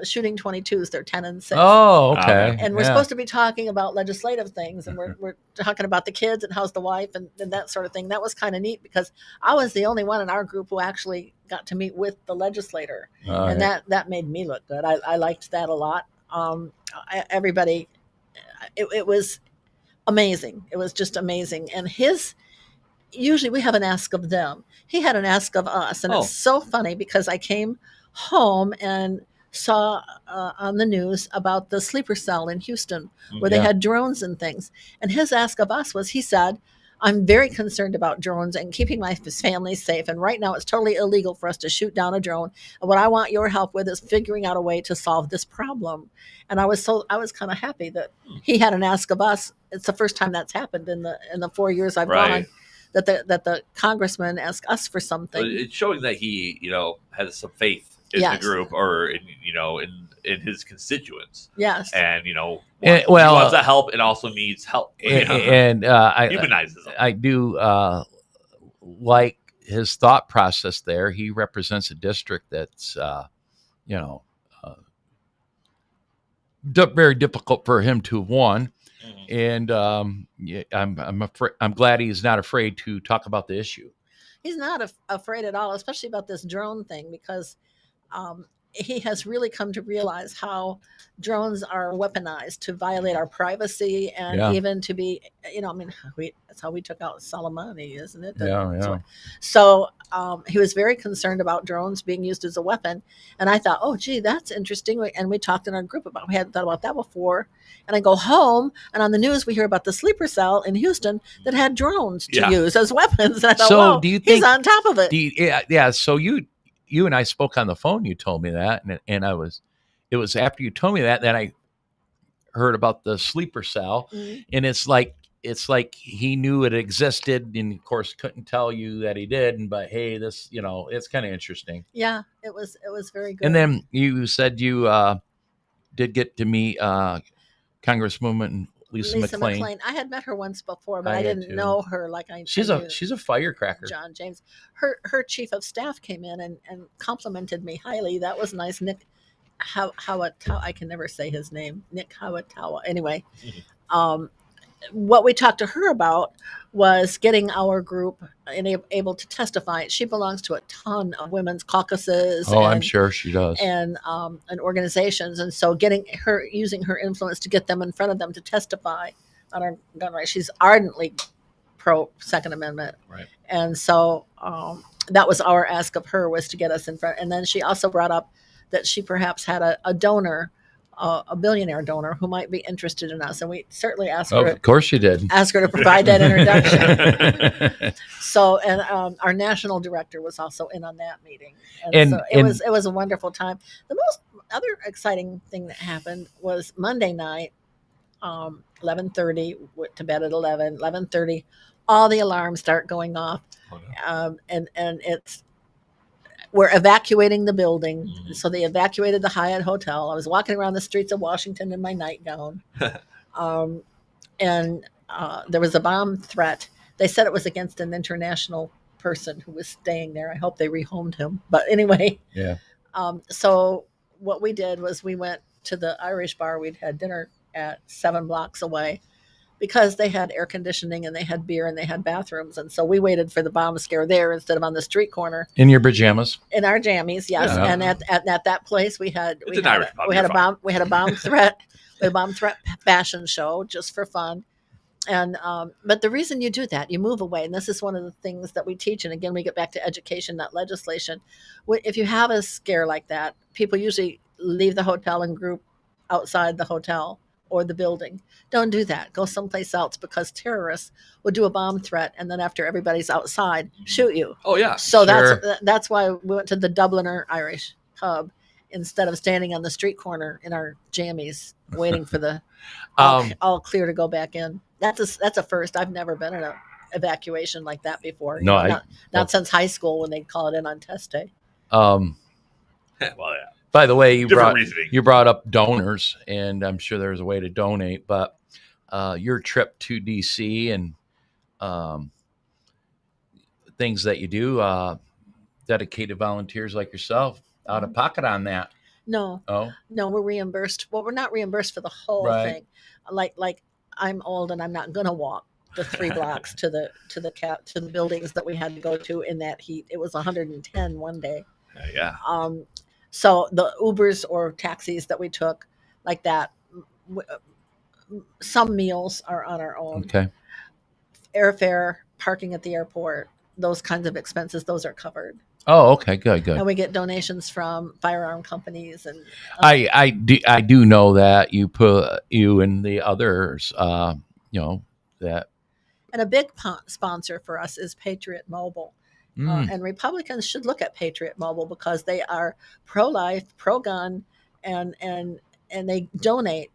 shooting 22s. They're 10 and 6. Oh, okay. And we're supposed to be talking about legislative things. And we're talking about the kids and how's the wife and that sort of thing. That was kind of neat because I was the only one in our group who actually got to meet with the legislator. And that made me look good. I liked that a lot. Everybody, it was amazing. It was just amazing. And usually we have an ask of them. He had an ask of us. And it's so funny because I came home and saw on the news about the sleeper cell in Houston where they had drones and things. And his ask of us was, he said, I'm very concerned about drones and keeping my family safe. And right now it's totally illegal for us to shoot down a drone. And what I want your help with is figuring out a way to solve this problem. And I was kind of happy that he had an ask of us. It's the first time that's happened in the 4 years I've gone that the congressman asked us for something. But it's showing that he, has some faith in the group or in his constituents. Yes. And he well, wants to help and also needs help. And humanizes them. I do like his thought process there. He represents a district that's very difficult for him to have won. And I'm glad he's not afraid to talk about the issue. He's not afraid at all, especially about this drone thing, because he has really come to realize how drones are weaponized to violate our privacy and even to be, that's how we took out Soleimani, isn't it? So he was very concerned about drones being used as a weapon. And I thought, oh, gee, that's interesting. And we talked in our group we hadn't thought about that before. And I go home and on the news, we hear about the sleeper cell in Houston that had drones to use as weapons. And I thought, so do you think he's on top of it? So you and I spoke on the phone. You told me that, and it was after you told me that I heard about the sleeper cell, and it's like he knew it existed, and of course couldn't tell you that he did. But hey, this it's kind of interesting. Yeah, it was very good. And then you said you did get to meet Congresswoman Lisa McClain. I had met her once before, but I didn't know her like I. She's a firecracker. John James, her chief of staff came in and complimented me highly. That was nice. Nick Hawatawa, I can never say his name. Nick Hawatawa. Anyway, what we talked to her about was getting our group able to testify. She belongs to a ton of women's caucuses. I'm sure she does. And organizations. And so using her influence to get them in front of them to testify on our gun rights. She's ardently pro Second Amendment. Right. And so that was our ask of her, was to get us in front. And then she also brought up that she perhaps had a donor, a billionaire donor who might be interested in us. And we certainly asked her. Of course you did. Ask her to provide that introduction. So, and our national director was also in on that meeting. And so it was a wonderful time. The most other exciting thing that happened was Monday night, 11:30, went to bed at 11:30, all the alarms start going off. And we're evacuating the building. So they evacuated the Hyatt Hotel. I was walking around the streets of Washington in my nightgown. And there was a bomb threat. They said it was against an international person who was staying there. I hope they rehomed him. But anyway. Yeah. So what we did was we went to the Irish bar. We'd had dinner at 7 blocks away, because they had air conditioning and they had beer and they had bathrooms. And so we waited for the bomb scare there instead of on the street corner. In your pajamas? In our jammies, yes. Yeah. And at that place we had a bomb threat. We had a bomb threat fashion show just for fun. And but the reason you do that, you move away. And this is one of the things that we teach. And again, we get back to education, not legislation. If you have a scare like that, people usually leave the hotel and group outside the hotel or the building. Don't do that. Go someplace else, because terrorists will do a bomb threat and then after everybody's outside, shoot you. Oh yeah. So Sure. that's why we went to the Dubliner Irish pub instead of standing on the street corner in our jammies waiting for the all clear to go back in. That's a first. I've never been in a evacuation like that before. No, not since high school when they'd call it in on test day. Well, yeah. By the way, Different reasoning. you brought up donors, and I'm sure there's a way to donate, but your trip to DC and things that you do, dedicated volunteers like yourself, out of pocket on that. No, Oh, no, we're reimbursed. Well, we're not reimbursed for the whole Right. thing. Like I'm old and I'm not gonna walk the 3 blocks to the buildings that we had to go to in that heat. It was 110 one day. Yeah. So the Ubers or taxis that we took like that, some meals are on our own. okay. Airfare, parking at the airport, those kinds of expenses, those are covered. Oh, okay. Good. And we get donations from firearm companies and I do know that you and the others, that. and a big sponsor for us is Patriot Mobile. And Republicans should look at Patriot Mobile because they are pro-life, pro-gun, and they donate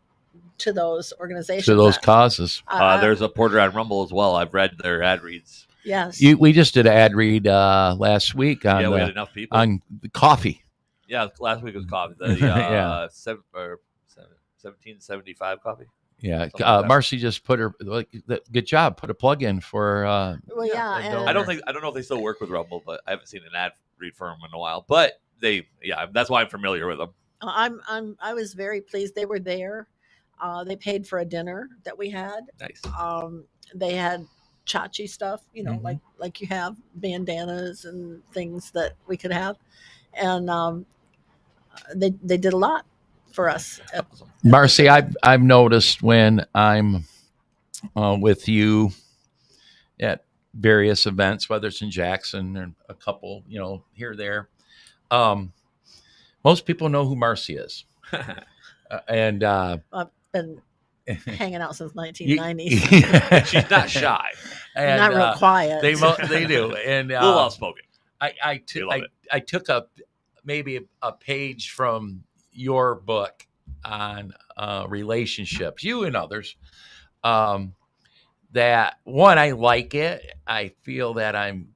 to those organizations. To those causes. There's a Porter on Rumble as well. I've read their ad reads. yes. We just did an ad read last week on Yeah, we had enough people. on the coffee. Yeah, last week was coffee. The Yeah. 1775 coffee. Yeah, Something like that. Marcy just put her good job. Put a plug in for. Well, yeah, a and- donor. I don't know if they still work with Rumble, but I haven't seen an ad read for them in a while. But that's why I'm familiar with them. I was very pleased they were there. They paid for a dinner that we had. Nice. They had chachi stuff, Mhm. like you have bandanas and things that we could have, and they did a lot for us. Marcy, I've noticed when I'm with you at various events, whether it's in Jackson or a couple, here or there, most people know who Marcy is, and I've been hanging out since 1990s. and She's not shy. Not real quiet. They do, and A little outspoken. I We love it. took maybe a page from your book on relationships, you and others. That one, I like it. I feel that I'm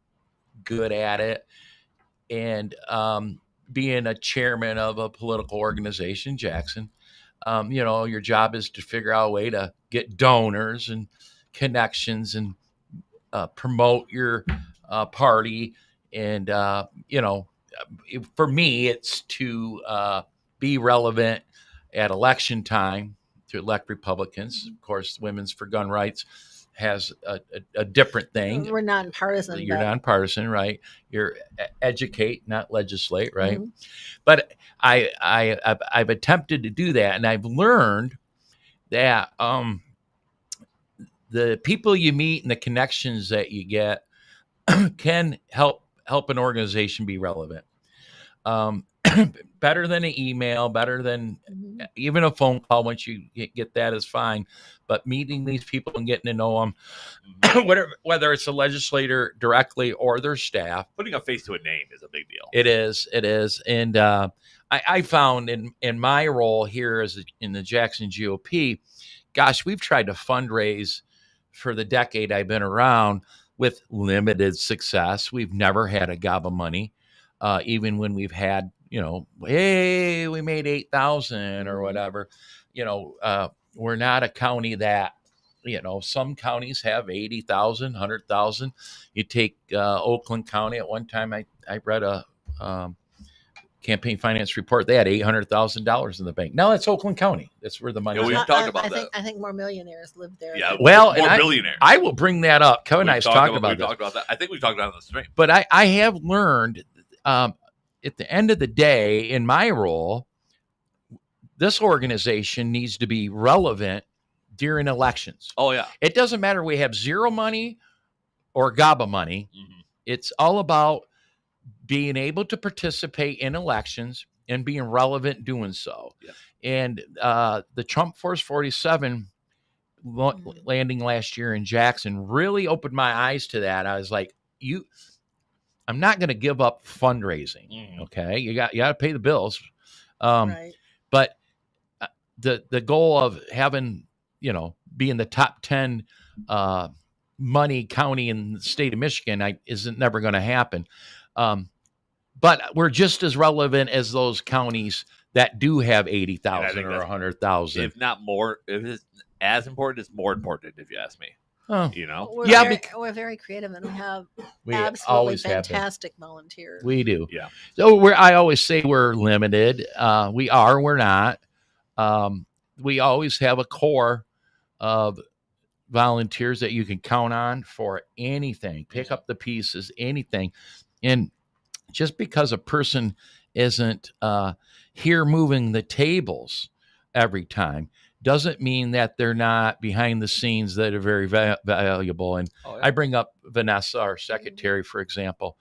good at it, and being a chairman of a political organization, Jackson, your job is to figure out a way to get donors and connections and promote your party. And, for me, it's to be relevant at election time to elect Republicans. Of course, Women's for Gun Rights has a different thing. We're nonpartisan. You're but- nonpartisan, right? You're educate, not legislate, right? Mhm. But I've attempted to do that, and I've learned that the people you meet and the connections that you get can help an organization be relevant. Better than an email, better than Mhm. even a phone call. Once you get that is fine, but meeting these people and getting to know them, whether it's a legislator directly or their staff, Putting a face to a name is a big deal. it is. And I found in my role here in the Jackson GOP, gosh, we've tried to fundraise for the decade I've been around with limited success. We've never had a gob of money, even when we've had, hey, we made 8,000 or whatever. We're not a county that, some counties have 80,000, 100,000. You take Oakland County. At one time, I read a campaign finance report. They had $800,000 in the bank. Now it's Oakland County. That's where the money Yeah, is. we've at. talked about I think more millionaires live there. Yeah. Well, more and billionaires. I will bring that up. Kevin and I We've talked about this. talked about that. I think we've talked about it on the stream. But I have learned at the end of the day, in my role, this organization needs to be relevant during elections. Oh yeah. It doesn't matter we have zero money or GABA money. Mhm. It's all about being able to participate in elections and being relevant doing so. Yes. And the Trump Force 47 landing last year in Jackson really opened my eyes to that. I was like, I'm not going to give up fundraising. Okay. You got to pay the bills. Right. But the goal of having, being the top 10 money county in the state of Michigan isn't never going to happen. But we're just as relevant as those counties that do have 80,000 or 100,000. If not more, if it's as important, it's more important, if you ask me. Oh. We're very creative, and we have absolutely always fantastic volunteers. We do. Yeah. So I always say we're limited. We are. We're not. We always have a core of volunteers that you can count on for anything. Pick up the pieces, anything. And just because a person isn't here moving the tables every time doesn't mean that they're not behind the scenes that are very valuable. And I bring up Vanessa, our secretary, for example,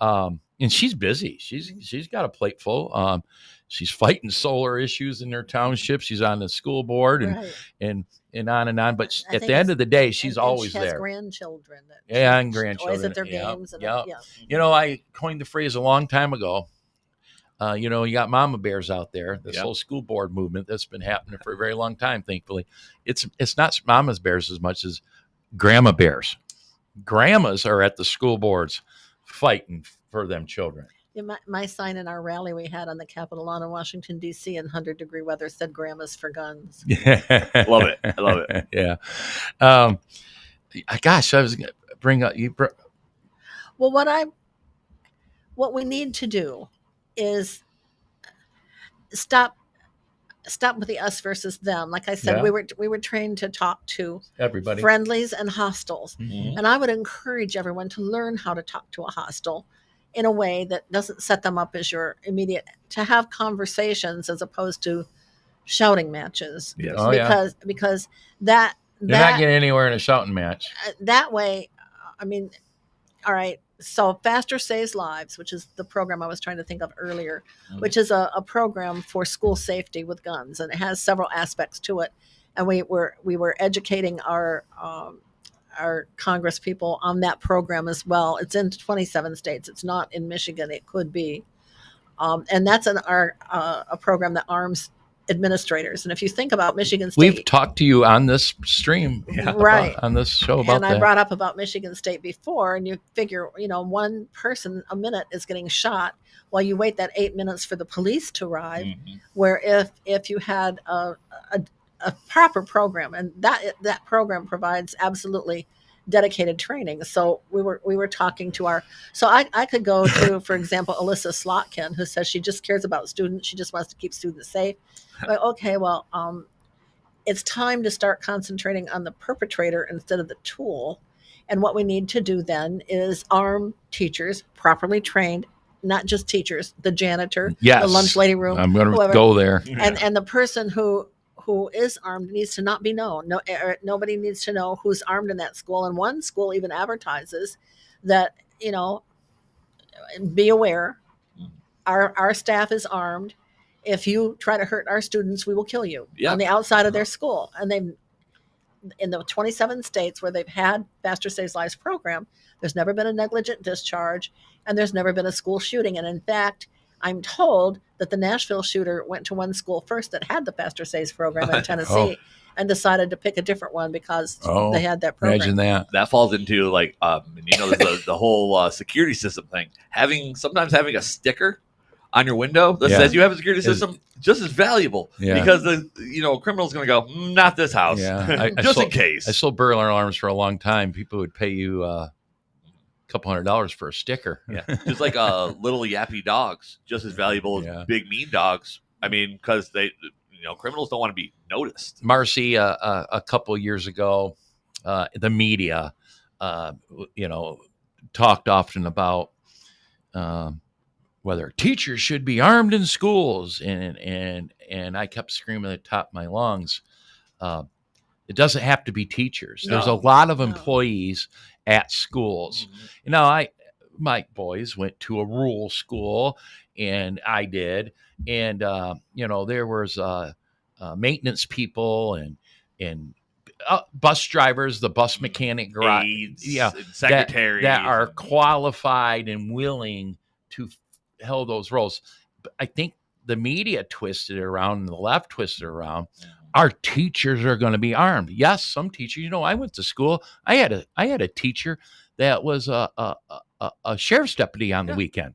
and she's busy. She's got a plate full. She's fighting solar issues in her township. She's on the school board and on and on. But at the end of the day, she's always she has there. Grandchildren. And grandchildren. Always at their games. And I coined the phrase a long time ago. You got mama bears out there, this whole school board movement that's been happening for a very long time, thankfully. It's not mama's bears as much as grandma bears. Grandmas are at the school boards fighting for them children. Yeah, my sign in our rally we had on the Capitol lawn in Washington, D.C. in 100-degree weather said "Grandmas for guns." Love it. I love it. Yeah. Gosh, I was going to bring up you. Well, what we need to do is stop with the us versus them. Like I said, we were trained to talk to everybody, friendlies and hostiles. Mm-hmm. And I would encourage everyone to learn how to talk to a hostile in a way that doesn't set them up as your immediate, to have conversations as opposed to shouting matches. Yes. Because that you're not getting anywhere in a shouting match. That way, I mean, all right. So Faster Saves Lives, which is the program I was trying to think of earlier, which is a program for school safety with guns, and it has several aspects to it. And we were educating our Congress people on that program as well. It's in 27 states. It's not in Michigan. It could be, and that's a program that arms administrators. And if you think about Michigan State, we've talked to you on this stream, on this show about that. And I brought up about Michigan State before, and you figure, one person a minute is getting shot while you wait that 8 minutes for the police to arrive. Mm-hmm. Where if you had a proper program, and that program provides absolutely dedicated training. So we were talking to so I could go to, for example, Alyssa Slotkin, who says she just cares about students. She just wants to keep students safe. But, okay, well, it's time to start concentrating on the perpetrator instead of the tool. And what we need to do then is arm teachers, properly trained, not just teachers, the janitor, the lunch lady room. I'm going to go there. And the person who is armed needs to not be known. Nobody needs to know who's armed in that school. And one school even advertises that, be aware, our staff is armed. If you try to hurt our students, we will kill you on the outside of their school. And in the 27 states where they've had Faster Saves Lives program, there's never been a negligent discharge, and there's never been a school shooting. And in fact, I'm told that the Nashville shooter went to one school first that had the Faster Saves program in Tennessee and decided to pick a different one because they had that program. Imagine that. That falls into the whole security system thing. Sometimes having a sticker on your window that says you have a security system just as valuable because the criminal's going to go, not this house, in case. I sold burglar alarms for a long time. People would pay you couple $100 for a sticker. Just like little yappy dogs, just as valuable as big mean dogs. I mean, because they, criminals don't want to be noticed. Marcy, a couple of years ago, the media, talked often about whether teachers should be armed in schools, and I kept screaming at the top of my lungs. It doesn't have to be teachers. There's a lot of employees at schools. my boys went to a rural school, and I did, and there was maintenance people and bus drivers, the bus mechanic garage, Aides, yeah, and secretaries that are and- qualified and willing to hold those roles. But I think the media twisted it around and the left twisted it around. Our teachers are going to be armed. Yes, some teachers. I went to school. I had a teacher that was a sheriff's deputy on the weekend.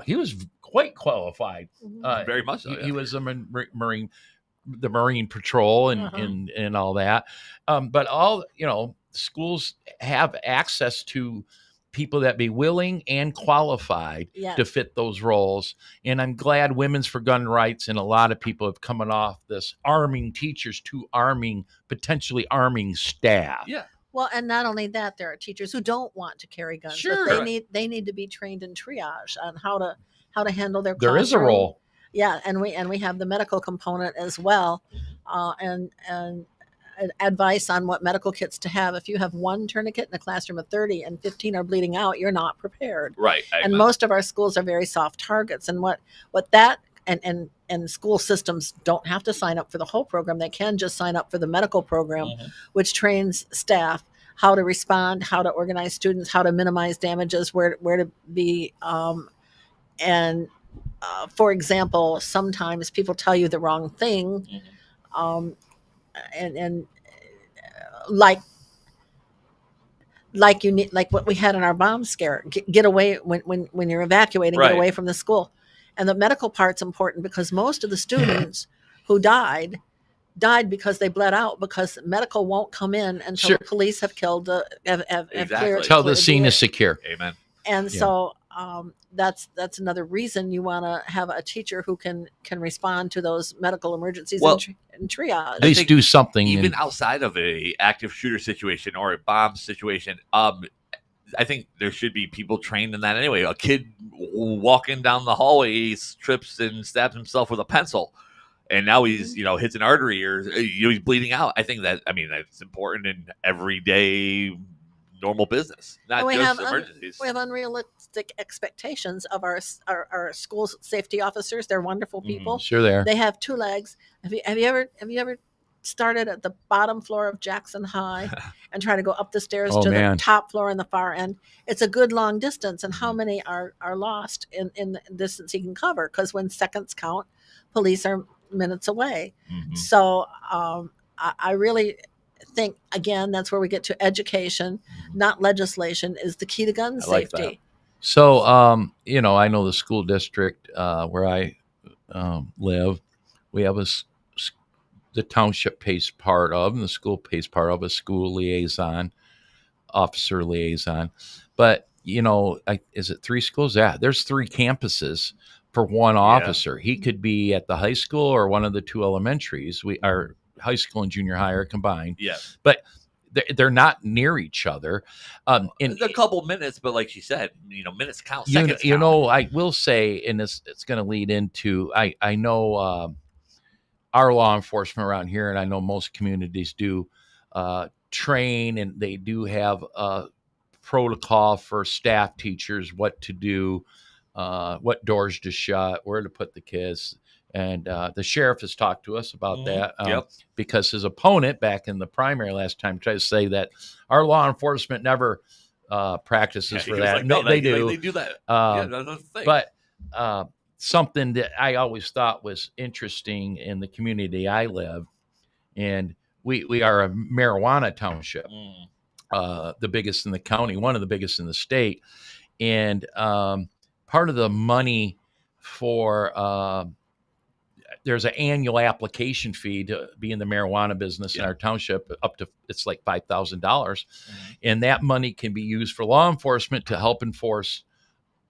He was quite qualified. very much so. He was a Marine, the Marine Patrol and all that. But all schools have access to people that be willing and qualified to fit those roles. And I'm glad Women's for Gun Rights and a lot of people have coming off this arming teachers to potentially arming staff. Yeah. Well, and not only that, there are teachers who don't want to carry guns. Sure. But they need to be trained in triage on how to handle their There is a classroom. role. Yeah, and we have the medical component as well, and advice on what medical kits to have. If you have one tourniquet in a classroom of 30 and 15 are bleeding out, you're not prepared. Right. And most of our schools are very soft targets. And what that and school systems don't have to sign up for the whole program. They can just sign up for the medical program, which trains staff how to respond, how to organize students, how to minimize damages, where to be, for example, sometimes people tell you the wrong thing, and like you need, like what we had in our bomb scare, get away when you're evacuating, Right. get away from the school. And the medical part's important because most of the students who died because they bled out, because medical won't come in until Sure. the police have killed have Exactly. cleared, Till the cleared scene air. is secure. Amen. And Yeah. so that's another reason you want to have a teacher who can respond to those medical emergencies Well, and triage. At least think do something. Even and- outside of a active shooter situation or a bomb situation, I think there should be people trained in that anyway. A kid walking down the hallway trips and stabs himself with a pencil, and now he's hits an artery or he's bleeding out. I think that's important in everyday normal business, not And we just have emergencies. we have unrealistic expectations of our school safety officers. They're wonderful people. Sure, there. They have two legs. Have you ever started at the bottom floor of Jackson High and try to go up the stairs Oh, to man. the top floor in the far end? It's a good long distance, and how many are lost in the distance you can cover? Because when seconds count, police are minutes away. Mhm. So I really think, again, that's where we get to education, not legislation, is the key to gun I like safety. So, I know the school district where I live, we have the township pays part of, and the school pays part of a school liaison, officer liaison. But, is it 3 schools? Yeah, there's 3 campuses for one officer. He could be at the high school or one of the 2 elementaries. Our high school and junior high are combined, Yeah, but they're not near each other. it's a couple minutes, but like she said, minutes count. Seconds count. I will say, and it's going to lead into, I know our law enforcement around here, and I know most communities do train, and they do have a protocol for staff teachers, what to do, what doors to shut, where to put the kids. And the sheriff has talked to us about that because his opponent back in the primary last time tried to say that our law enforcement never practices for that. No, they do. They do that. That's the thing. But something that I always thought was interesting in the community I live, and we are a marijuana township, the biggest in the county, one of the biggest in the state. And part of the money for there's an annual application fee to be in the marijuana business in our township, up to, it's like $5,000. And that money can be used for law enforcement to help enforce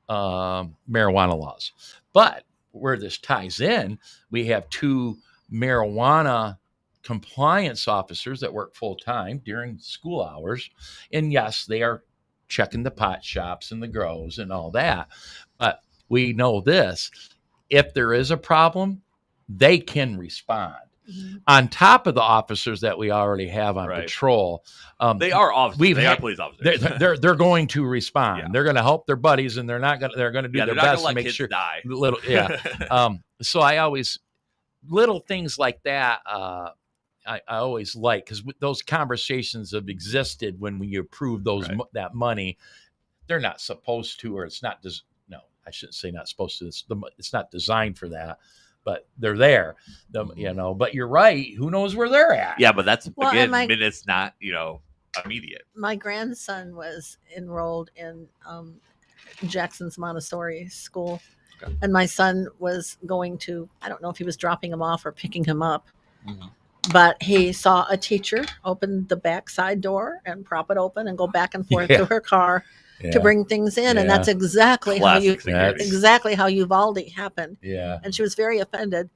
marijuana laws. But where this ties in, we have 2 marijuana compliance officers that work full time during school hours. And yes, they are checking the pot shops and the grows and all that. But we know this, if there is a problem, they can respond. Mhm. on top of the officers that we already have on Right. patrol. They are officers. We've They are had- police officers. They're going to respond. Yeah. They're going to help their buddies, and they're going to do yeah, their they're not gonna best to let make kids sure die. little so I always little things like that I always like, because those conversations have existed when you approve those Right. that money. They're not supposed to, or it's not no, I shouldn't say not supposed to. It's not designed for that, but they're there. But you're right. Who knows where they're at? Yeah, but that's Well, again, and minutes not immediate. My grandson was enrolled in Jackson's Montessori school. Okay. And my son was going to, I don't know if he was dropping him off or picking him up, Mhm. but he saw a teacher open the back side door and prop it open and go back and forth Yeah. to her car Yeah. to bring things in. And that's exactly Classic security. exactly how Uvalde happened. Yeah, And she was very offended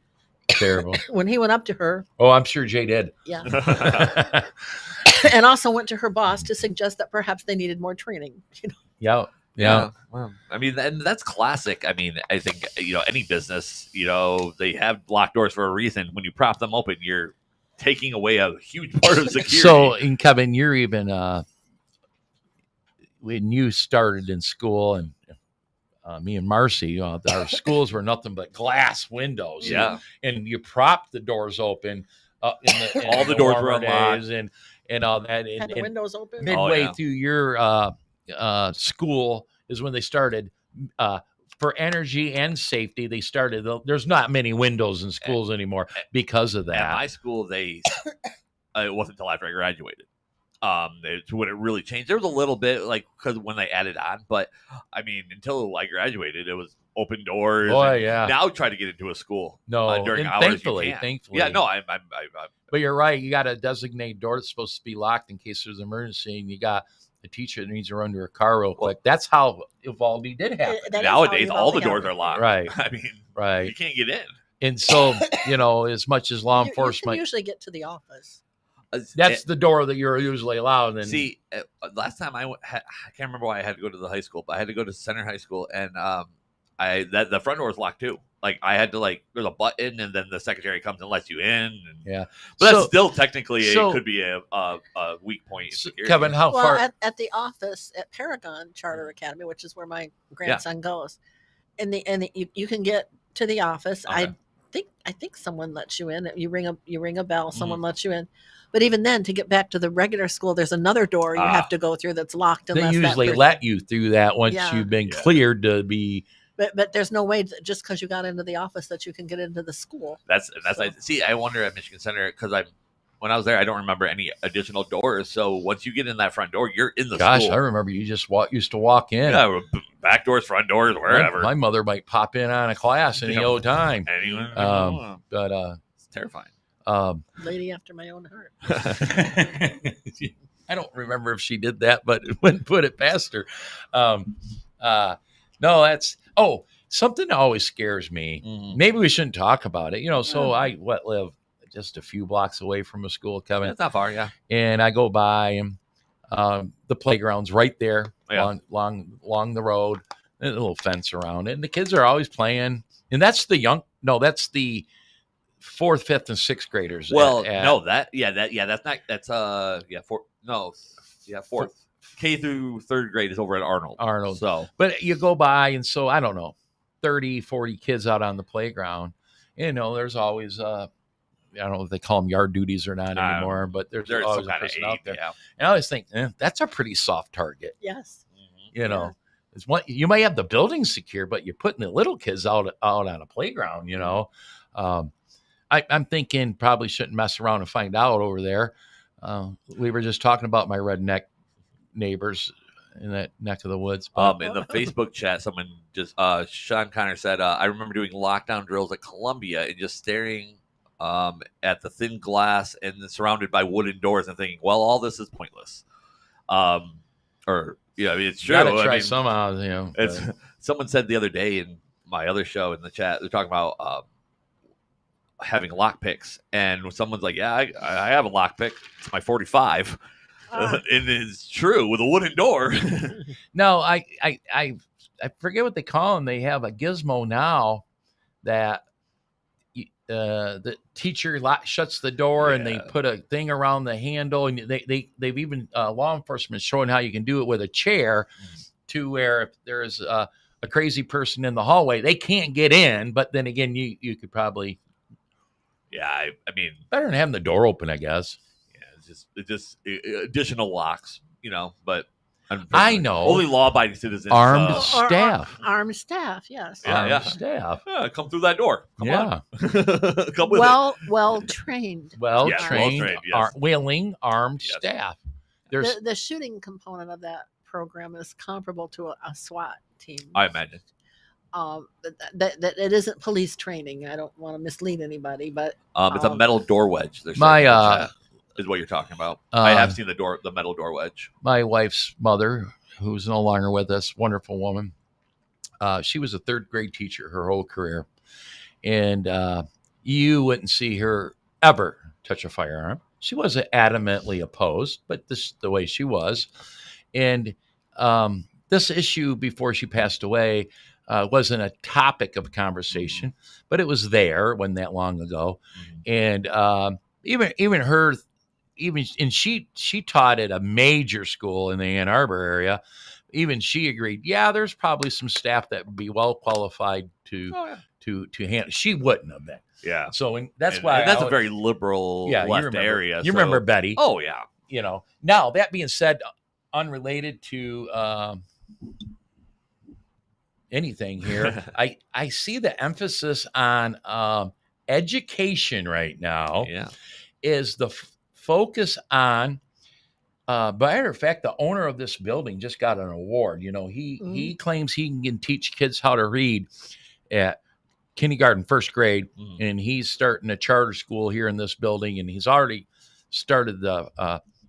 terrible. when he went up to her. Oh, I'm sure Jay did. Yeah. And also went to her boss to suggest that perhaps they needed more training. Yeah. Well, I mean, and that's classic. I mean, I think any business, they have locked doors for a reason. When you prop them open, you're taking away a huge part of security. So, and Kevin, you're even when you started in school, and me and Marcy, our schools were nothing but glass windows. Yeah. and you propped the doors open. In All the doors were warmer unlocked. days and all that. Had the And windows open. midway yeah. through your school is when they started for energy and safety. They started. There's not many windows in schools anymore because of At that. my school, it wasn't until after I graduated. It's when it really changed. There was a little bit because when they added on, but I mean, until I graduated, it was open doors. Boy, and yeah. Now try to get into a school. No, during and hours. thankfully, you can. thankfully. Yeah, no, I'm But you're right. You got a designated door that's supposed to be locked in case there's an emergency, and you got a teacher that needs to run to her car real quick. That's how Uvalde did happen. That is how nowadays all the Uvalde doors happened. are locked. Right. I mean, you Right. can't get in. And so, as much as law You can enforcement, usually get to the office. that's the door that you're usually allowed. And See, last time I can't remember why I had to go to the high school, but I had to go to Center High School, and the front door is locked too. Like I had to there's a button, and then the secretary comes and lets you in. And, yeah. but So- that's still technically so- could be a weak point. In security. Kevin, how Well, far? at the office at Paragon Charter Academy, which is where my grandson goes, and you can get to the office. Okay. I think someone lets you in. You ring a bell, Mm-hmm. someone lets you in. But even then, to get back to the regular school, there's another door you have to go through that's locked. They Unless that usually person- let you through that once Yeah. you've been Yeah. cleared to be. But there's no way that just because you got into the office that you can get into the school. That's So- see. I wonder at Michigan Center because when I was there, I don't remember any additional doors. So once you get in that front door, you're in the Gosh, school. I remember you just used to walk in. Yeah, back doors, front doors, wherever. My mother might pop in on a class any Yeah. old time. Anyone? But It's terrifying. Lady after my own heart. I don't remember if she did that, but wouldn't put it past her. No, that's something that always scares me. Mhm. Maybe we shouldn't talk about it. So I live just a few blocks away from a school, Kevin, It's not far, yeah. and I go by and the playground's right there Yeah. along the road. There's a little fence around it, and the kids are always playing. And that's that's the 4th, 5th, and 6th graders. Well, at- no, fourth. K through 3rd grade is over at Arnold. Arnold. So But you go by, and so I don't know, 30, 40 kids out on the playground. There's always I don't know if they call them yard duties or not I anymore, but there's there's always some a kind of person aid. out there. Yeah. And I always think that's a pretty soft target. Yes. It's one you might have the building secure, but you're putting the little kids out on a playground. I'm thinking probably shouldn't mess around and find out over there. We were just talking about my redneck neighbors in that neck of the woods. But In the Facebook chat, someone just Sean Connor said, I remember doing lockdown drills at Columbia and just staring at the thin glass and then surrounded by wooden doors and thinking, well, all this is pointless. It's you true. gotta try I mean, somehow. It's but- someone said the other day in my other show in the chat, they're talking about having lock picks, and someone's like, "Yeah, I have a lock pick. It's my 45," Ah. and it's true with a wooden door. No, I forget what they call them. They have a gizmo now that the teacher shuts the door and they put a thing around the handle, and they've even law enforcement showing how you can do it with a chair, to where if there's a crazy person in the hallway, they can't get in. But then again, you could probably I mean, better than having the door open, I guess. yeah, it's just additional locks, but I know. only law-abiding citizens. Armed staff. Armed staff, yes. Armed staff. Yeah, come through that door. Come on. Come with Well trained. Well-trained, yes. willing, armed Yes. staff. There's The shooting component of that program is comparable to a SWAT team. I imagine. That it isn't police training. I don't want to mislead anybody, but It's a metal door wedge. They're My, saying in the chat, is what you're talking about. I have seen the metal door wedge. my wife's mother, who's no longer with us, wonderful woman. She was a third grade teacher her whole career, and you wouldn't see her ever touch a firearm. She wasn't adamantly opposed, but this is the way she was. And this issue before she passed away wasn't a topic of conversation, but it was there when that long ago. And even her, and she taught at a major school in the Ann Arbor area. Even she agreed, yeah, there's probably some staff that would be well qualified to handle. She wouldn't have been. Yeah. So that's why that's a very liberal left area. You remember Betty? Oh yeah. Now that being said, unrelated to anything here, I see the emphasis on education right now. Yeah. Is the focus on matter of fact, the owner of this building just got an award. He claims he can teach kids how to read at kindergarten, first grade, and he's starting a charter school here in this building, and he's already started the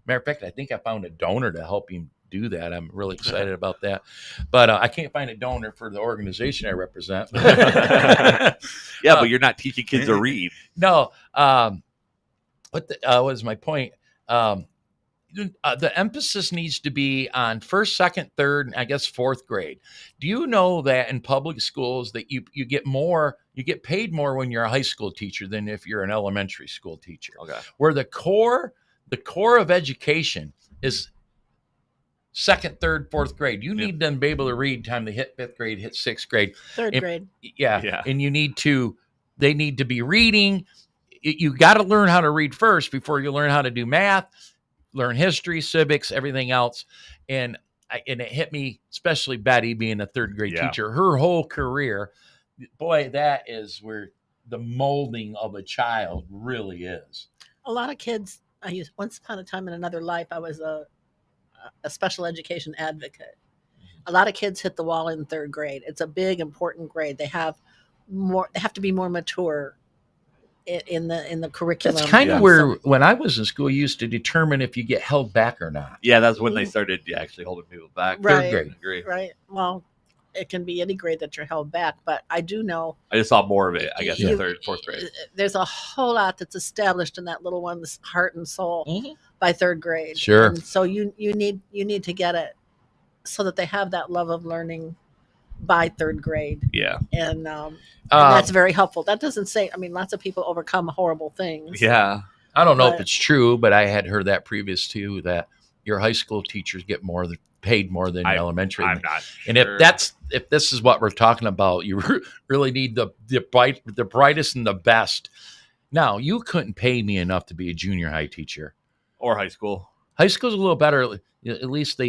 matter of fact, I think I found a donor to help him do that. I'm really excited about that, but I can't find a donor for the organization I represent. Yeah, but you're not teaching kids to read. No. What was my point? The emphasis needs to be on first, second, third, and I guess fourth grade. Do you know that in public schools that you get paid more when you're a high school teacher than if you're an elementary school teacher? Okay. Where the core of education is second, third, fourth grade. You need them to be able to read time they hit fifth grade, hit sixth grade, third grade. Yeah. And they need to be reading. You got to learn how to read first before you learn how to do math, learn history, civics, everything else. And it hit me, especially Betty being a third grade teacher, her whole career. Boy, that is where the molding of a child really is. A lot of kids, once upon a time in another life, I was a special education advocate. A lot of kids hit the wall in third grade. It's a big, important grade. They have to be more mature in the curriculum. That's kind of where, when I was in school, you used to determine if you get held back or not. Yeah, that's when they started actually holding people back. Right. Third grade. I agree. Right. Well, it can be any grade that you're held back, but I do know. I just saw more of it, I guess, in third, fourth grade. There's a whole lot that's established in that little one's heart and soul by third grade. Sure. And so you need to get it so that they have that love of learning by third grade. Yeah. And that's very helpful. That doesn't say, lots of people overcome horrible things. Yeah. I don't know if it's true, but I had heard that previous too, that your high school teachers get paid more than elementary. I'm not and sure. if this is what we're talking about, you really need the brightest and the best. Now, you couldn't pay me enough to be a junior high teacher. Or high school. High school's a little better. At least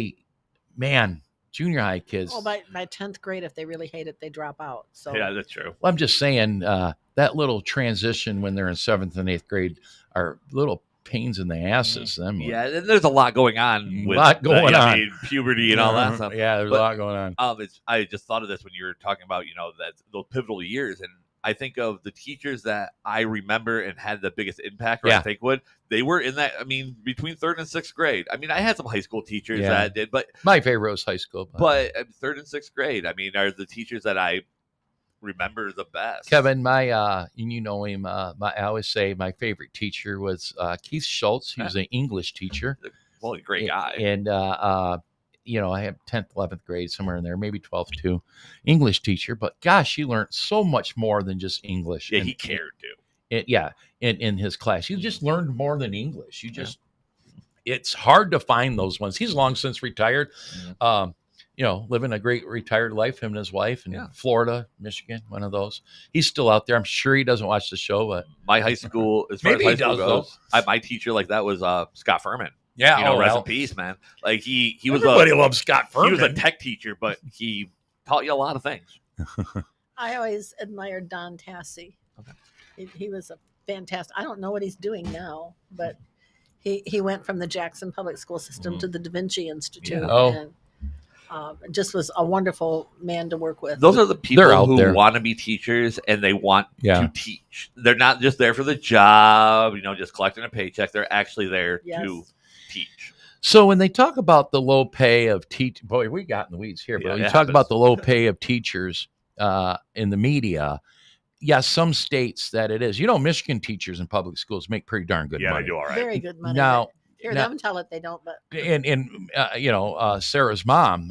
junior high kids. Well, by 10th grade, if they really hate it, they drop out. So Yeah, that's true. Well, I'm just saying that little transition when they're in 7th and 8th grade are little pains in the asses. Yeah, there's a lot going on. Puberty and all that stuff. Yeah, there's a lot going on. I just thought of this when you were talking about, that those pivotal years, and I think of the teachers that I remember and had the biggest impact, or I think they were in that, between 3rd and 6th grade. I had some high school teachers that did, but my favorite was high school. But 3rd and 6th grade, are the teachers that I remember the best. Kevin, and you know him, I always say my favorite teacher was Keith Schultz. He was an English teacher. Well, a great guy. And, I have 10th, 11th grade, somewhere in there, maybe 12th too, English teacher. But gosh, you learned so much more than just English. Yeah, he cared too. in his class. You just learned more than English. It's hard to find those ones. He's long since retired. Living a great retired life, him and his wife in Florida, Michigan, one of those. He's still out there. I'm sure he doesn't watch the show, but my high school, as far Maybe as high he school does, goes, my teacher like that was Scott Furman. yeah, Rest in peace, man. Like he was everybody loves Scott Furman. He was a tech teacher, but he taught you a lot of things. I always admired Don Tassi. Okay. He was a fantastic. I don't know what he's doing now, but he went from the Jackson Public School System to the Da Vinci Institute. Yeah. Oh. And just was a wonderful man to work with. Those are the They're people out who there. want to be teachers and they want Yeah. to teach. They're not just there for the job, just collecting a paycheck. They're actually there Yes. to teach. So when they talk about the low pay of boy, we got in the weeds here, but Yeah, when you it talk about happens. the low pay of teachers in the media, some states that it is. Michigan teachers in public schools make pretty darn good money. They do all right. Very good money. Now- hear now- them tell it, they don't. But And Sarah's mom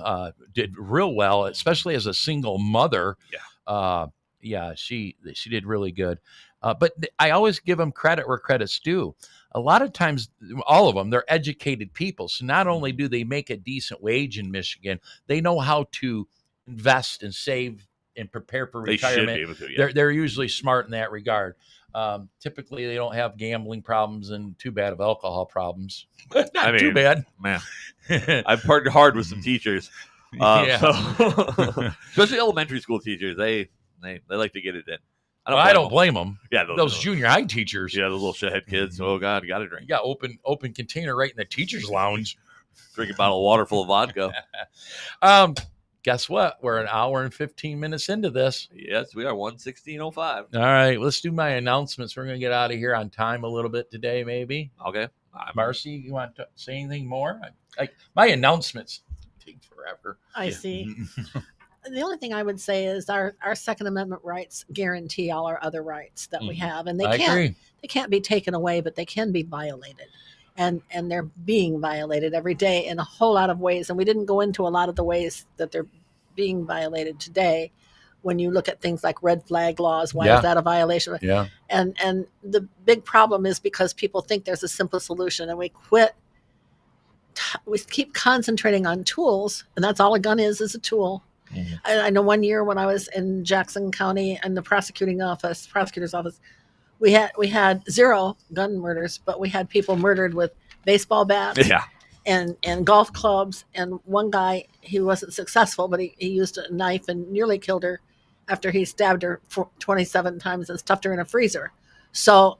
did real well, especially as a single mother. She did really good. But I always give them credit where credit's due. A lot of times, all of them, they're educated people. So not only do they make a decent wage in Michigan, they know how to invest and save and prepare for They should retirement. be able to. Yeah. They're usually smart in that regard. Typically, they don't have gambling problems and too bad of alcohol problems. Not too bad. Man, I've partnered hard with some teachers. So- especially elementary school teachers. They like to get it in. I don't blame them. Yeah, Those junior high teachers. Yeah, those little shithead kids. Oh God, got to drink. You got open container right in the teacher's lounge. Drink a bottle of water full of vodka. Guess what? We're an hour and 15 minutes into this. Yes, we are 1:16:05. All right, let's do my announcements. We're going to get out of here on time a little bit today, maybe. Okay. Marcy, you want to say anything more? My announcements take forever. I see. The only thing I would say is our Second Amendment rights guarantee all our other rights that we have, and I agree. they can't be taken away, but they can be violated, and they're being violated every day in a whole lot of ways. And we didn't go into a lot of the ways that they're being violated today. When you look at things like red flag laws, why Yeah. is that a violation? Yeah. And the big problem is because people think there's a simple solution, and we keep concentrating on tools, and that's all a gun is a tool. Mhm. I know one year when I was in Jackson County in the prosecutor's office, we had 0 gun murders, but we had people murdered with baseball bats Yeah. and golf clubs. And one guy, he wasn't successful, but he used a knife and nearly killed her after he stabbed her 27 times and stuffed her in a freezer. So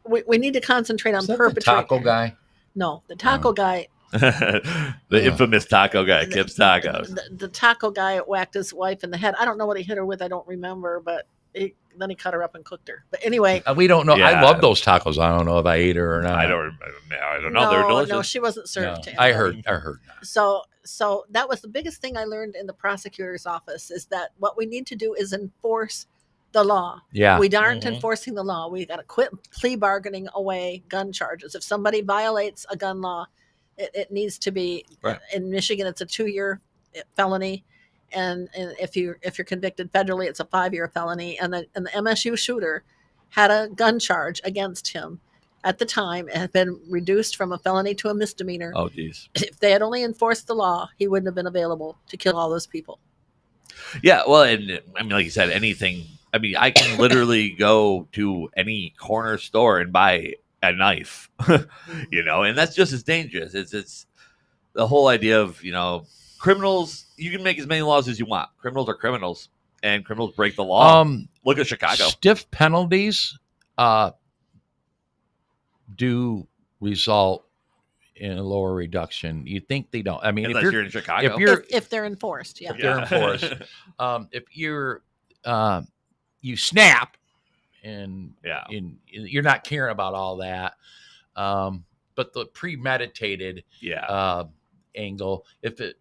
we need to concentrate on Is that the perpetrating. taco guy? No, the taco guy. The infamous taco guy, Kip's Tacos. The taco guy whacked his wife in the head. I don't know what he hit her with. I don't remember, but then he cut her up and cooked her. But anyway, We don't know. I Yeah. love those tacos. I don't know if I ate her or not. I don't know. They're delicious. No, she wasn't served No, to I anybody. heard. So that was the biggest thing I learned in the prosecutor's office, is that what we need to do is enforce the law. Yeah. We aren't Mhm. enforcing the law. We got to quit plea bargaining away gun charges. If somebody violates a gun law, it needs to be Right. in Michigan. It's a 2-year felony, and if you're convicted federally, it's a 5-year felony. And the MSU shooter had a gun charge against him at the time. It had been reduced from a felony to a misdemeanor. Oh, geez. If they had only enforced the law, he wouldn't have been available to kill all those people. Yeah, well, and I mean, like you said, anything. I mean, I can literally go to any corner store and buy a knife, and that's just as dangerous. It's the whole idea of criminals. You can make as many laws as you want. Criminals are criminals, and criminals break the law. Look at Chicago. Stiff penalties do result in a lower reduction. You think they don't? I mean, Unless you're in Chicago. if you're If they're enforced, yeah. If they're enforced. If you snap and Yeah. you're not caring about all that, but the premeditated Yeah. angle, if it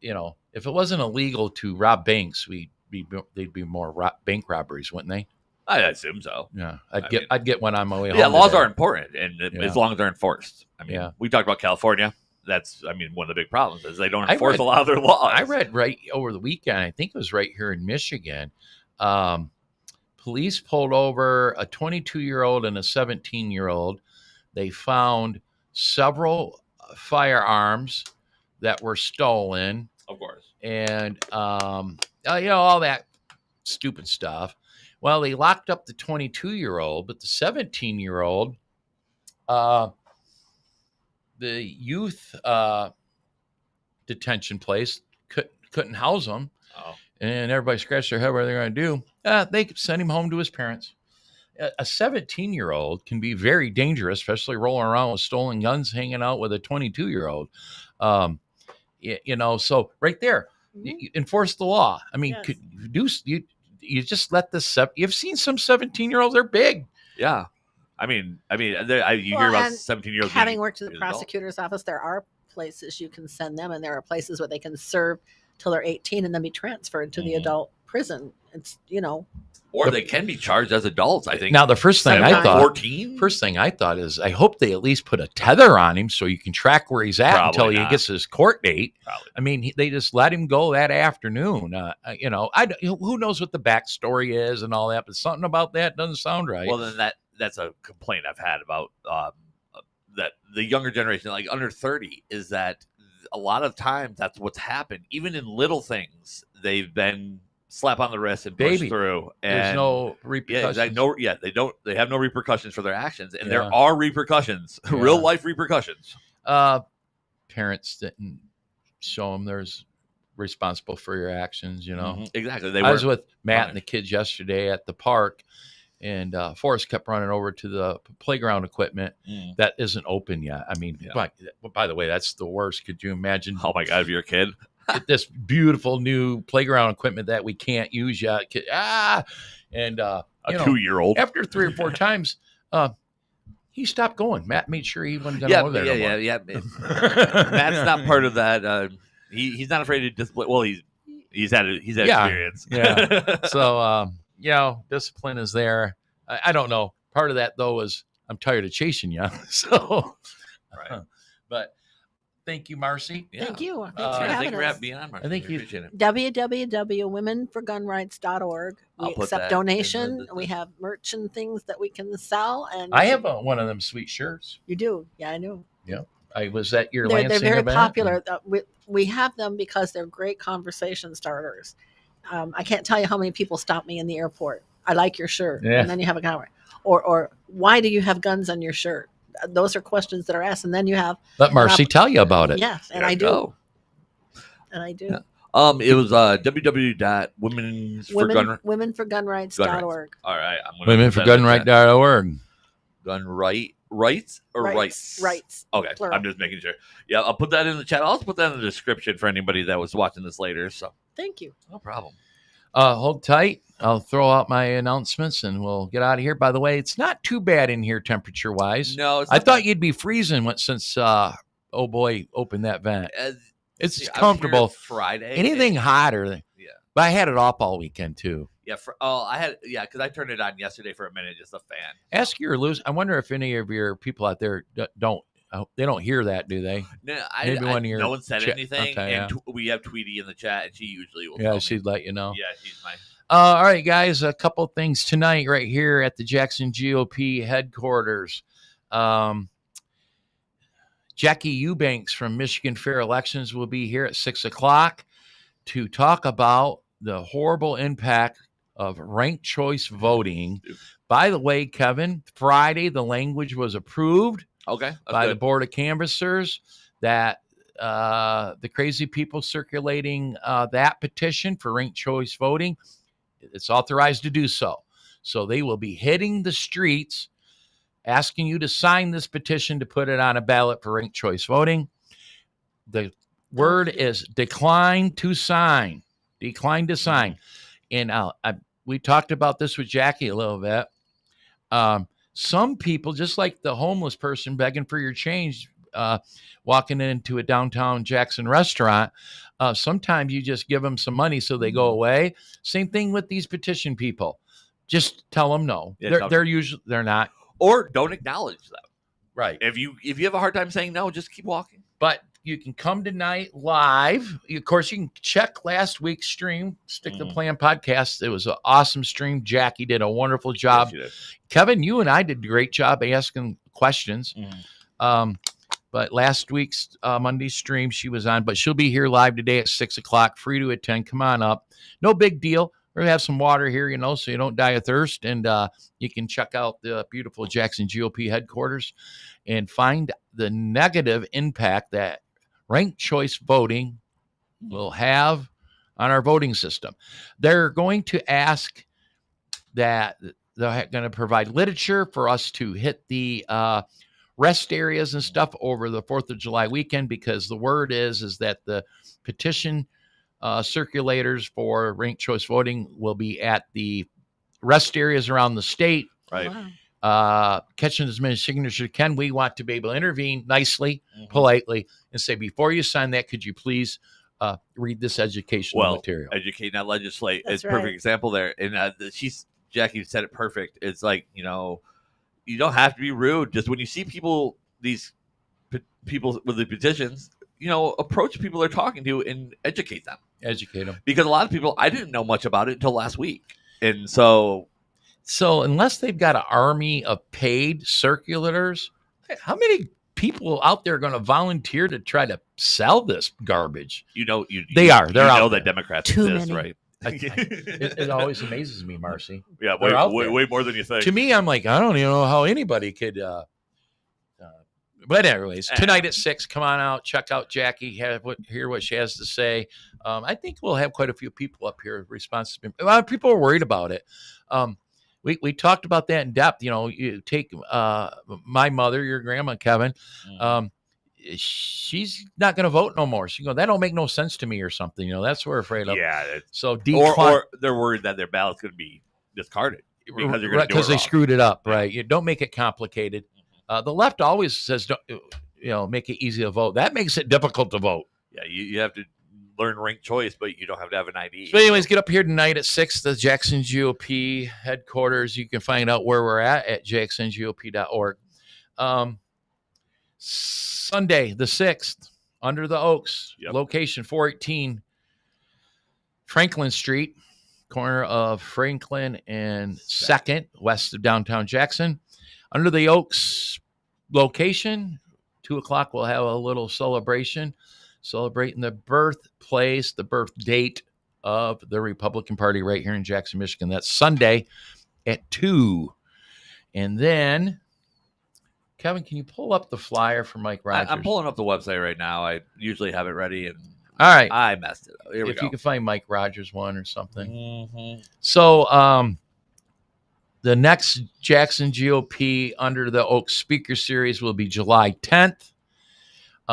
wasn't illegal to rob banks, they'd be more bank robberies, wouldn't they? I assume so. Yeah, I mean- I'd get one on my way home. Yeah, laws today. are important, and Yeah. as long as they're enforced. I mean, Yeah. we talked about California. That's, one of the big problems is they don't I enforce read- a lot of their laws. I read right over the weekend, I think it was right here in Michigan, police pulled over a 22-year-old and a 17-year-old. They found several firearms that were stolen, Of course. and all that stupid stuff. Well, they locked up the 22-year-old, but the 17-year-old, the youth detention place couldn't house him, and everybody scratched their head what they're going to do. They could send him home to his parents. A 17-year-old can be very dangerous, especially rolling around with stolen guns, hanging out with a 22-year-old. So right there, you enforce the law. I mean, Yes. you just let this. You've seen some 17-year-olds; they're big. Yeah. I mean, you Well, hear about and 17-year-olds. Having worked in the being adult. prosecutor's office, there are places you can send them, and there are places where they can serve till they're 18 and then be transferred to the Mhm. adult prison. It's Or they can be charged as adults, I think. Now, the first thing I Sometimes. thought, 14? is, I hope they at least put a tether on him so you can track where he's at Probably until he not. gets his court date. Probably. I mean, they just let him go that afternoon. Who knows what the backstory is and all that, but something about that doesn't sound right. Well, then that's a complaint I've had about that the younger generation, like under 30, is that a lot of times that's what's happened. Even in little things, they've been slap on the wrist and push Baby, through. And There's no yeah, repercussions. exactly. They have no repercussions for their actions, and there Yeah. are repercussions, Yeah. real life repercussions. Parents didn't show them there's responsible for your actions. Mhm. Exactly. I was with Matt and the kids yesterday at the park, and Forrest kept running over to the playground equipment that isn't open yet. I mean, Yeah. by the way, that's the worst. Could you imagine? Oh my God, if you're a kid. This beautiful new playground equipment that we can't use yet. And A 2-year-old. after 3 or 4 times, he stopped going. Matt made sure he wasn't going to go there no more. Yeah. Matt's not part of that. He's not afraid to display. Well, he's had Yeah. experience. Yeah. So discipline is there. I don't know. Part of that though is I'm tired of chasing you. So, Right. But thank you, Marcy. Yeah. Thank you. Thanks for Yeah, Thank having you for us. being on, Marcy. I think We you- appreciate it. www.womenforgunrights.org. I'll We put accept that donation. in the- We have merch and things that we can sell. And I have one of them sweet shirts. You do. Yeah, I do. I was at your They're Lansing very event. popular. We have them because they're great conversation starters. I can't tell you how many people stop me in the airport. I like your shirt. Yeah. And then you have a conversation. Or why do you have guns on your shirt? Those are questions that are asked. And then you have, Let Marcy tell you about it. yes, and There I you do. go. And I do. Yeah. It was Womenforgunrights.org. All right, I'm gonna Women put for that in the chat. gunright.org. Rights or rights? Rights. Okay, Plural. I'm just making sure. Yeah, I'll put that in the chat. I'll also put that in the description for anybody that was watching this later. So Thank you. no problem. Hold tight. I'll throw out my announcements and we'll get out of here. By the way, it's not too bad in here temperature wise. No, it's I not thought bad. you'd be freezing since oh boy opened that vent. It's See, I was here comfortable. Friday. Anything and- hotter. Yeah. But I had it off all weekend too. Yeah. Because I turned it on yesterday for a minute, just a fan. Ask your Luz. I wonder if any of your people out there don't hear that, do they? No, Maybe one of your no one said chat- anything, okay, and we have Tweety in the chat, and she usually will. Yeah, tell me. she'd let you know. Yeah, she's my. All right, guys, a couple things tonight right here at the Jackson GOP headquarters. Jackie Eubanks from Michigan Fair Elections will be here at 6:00 to talk about the horrible impact of ranked choice voting. By the way, Kevin, Friday, the language was approved Okay. by the Board of Canvassers that the crazy people circulating that petition for ranked choice voting, it's authorized to do so. So they will be hitting the streets asking you to sign this petition to put it on a ballot for ranked choice voting. The word is decline to sign. Decline to sign. And we talked about this with Jackie a little bit. Some people, just like the homeless person begging for your change, walking into a downtown Jackson restaurant, sometimes you just give them some money so they go away. Same thing with these petition people. Just tell them no. Yeah, They're not. Or don't acknowledge them. Right. If you have a hard time saying no, just keep walking. But you can come tonight live. Of course, you can check last week's stream, Stick the Plan podcast. It was an awesome stream. Jackie did a wonderful job. Yes, you did. Kevin, you and I did a great job asking questions. But last week's Monday stream, she was on, but she'll be here live today at 6 o'clock, free to attend. Come on up. No big deal. We're going to have some water here, so you don't die of thirst. And you can check out the beautiful Jackson GOP headquarters and find the negative impact that ranked choice voting will have on our voting system. They're going to ask that they're going to provide literature for us to hit the rest areas and stuff over the 4th of July weekend, because the word is that the petition circulators for ranked choice voting will be at the rest areas around the state. Right. Wow. Catching as many signatures as you can. We want to be able to intervene nicely, politely, and say, before you sign that, could you please read this educational material? Educate, not legislate. That's It's a perfect right. example there. And Jackie said it perfect. It's like, you don't have to be rude. Just when you see people with the petitions, approach people they're talking to and educate them. Educate them. Because a lot of people, I didn't know much about it until last week. And so unless they've got an army of paid circulators, how many people out there are going to volunteer to try to sell this garbage? they're out that there. Democrats Too exist, many. right? It always amazes me, Marcy. Yeah, They're out way, there. way more than you think. To me, I'm like, I don't even know how anybody could. But anyways, tonight at 6, come on out, check out Jackie, hear what she has to say. I think we'll have quite a few people up here. Responses. A lot of people are worried about it. We talked about that in depth. You take my mother, your grandma, Kevin. She's not going to vote no more. She go, that don't make no sense to me or something. That's what we're afraid of. Yeah. So Or they're worried that their ballot's going to be discarded because they're going to do it they wrong. screwed it up, right? You don't make it complicated. The left always says, make it easy to vote. That makes it difficult to vote. Yeah, you have to learn ranked choice, but you don't have to have an ID. So anyways, get up here tonight at 6, the Jackson GOP headquarters. You can find out where we're at jacksongop.org. Sunday, the 6th, under the Oaks, location 418 Franklin Street, corner of Franklin and 2nd, west of downtown Jackson. Under the Oaks location, 2 o'clock, we'll have a little celebration, celebrating the birthplace, the birth date of the Republican Party right here in Jackson, Michigan. That's Sunday at 2. And then, Kevin, can you pull up the flyer for Mike Rogers? I'm pulling up the website right now. I usually have it ready, and all right, I messed it up. Here we if go. you can find Mike Rogers one or something. Mm-hmm. So, the next Jackson GOP Under the Oaks speaker series will be July 10th.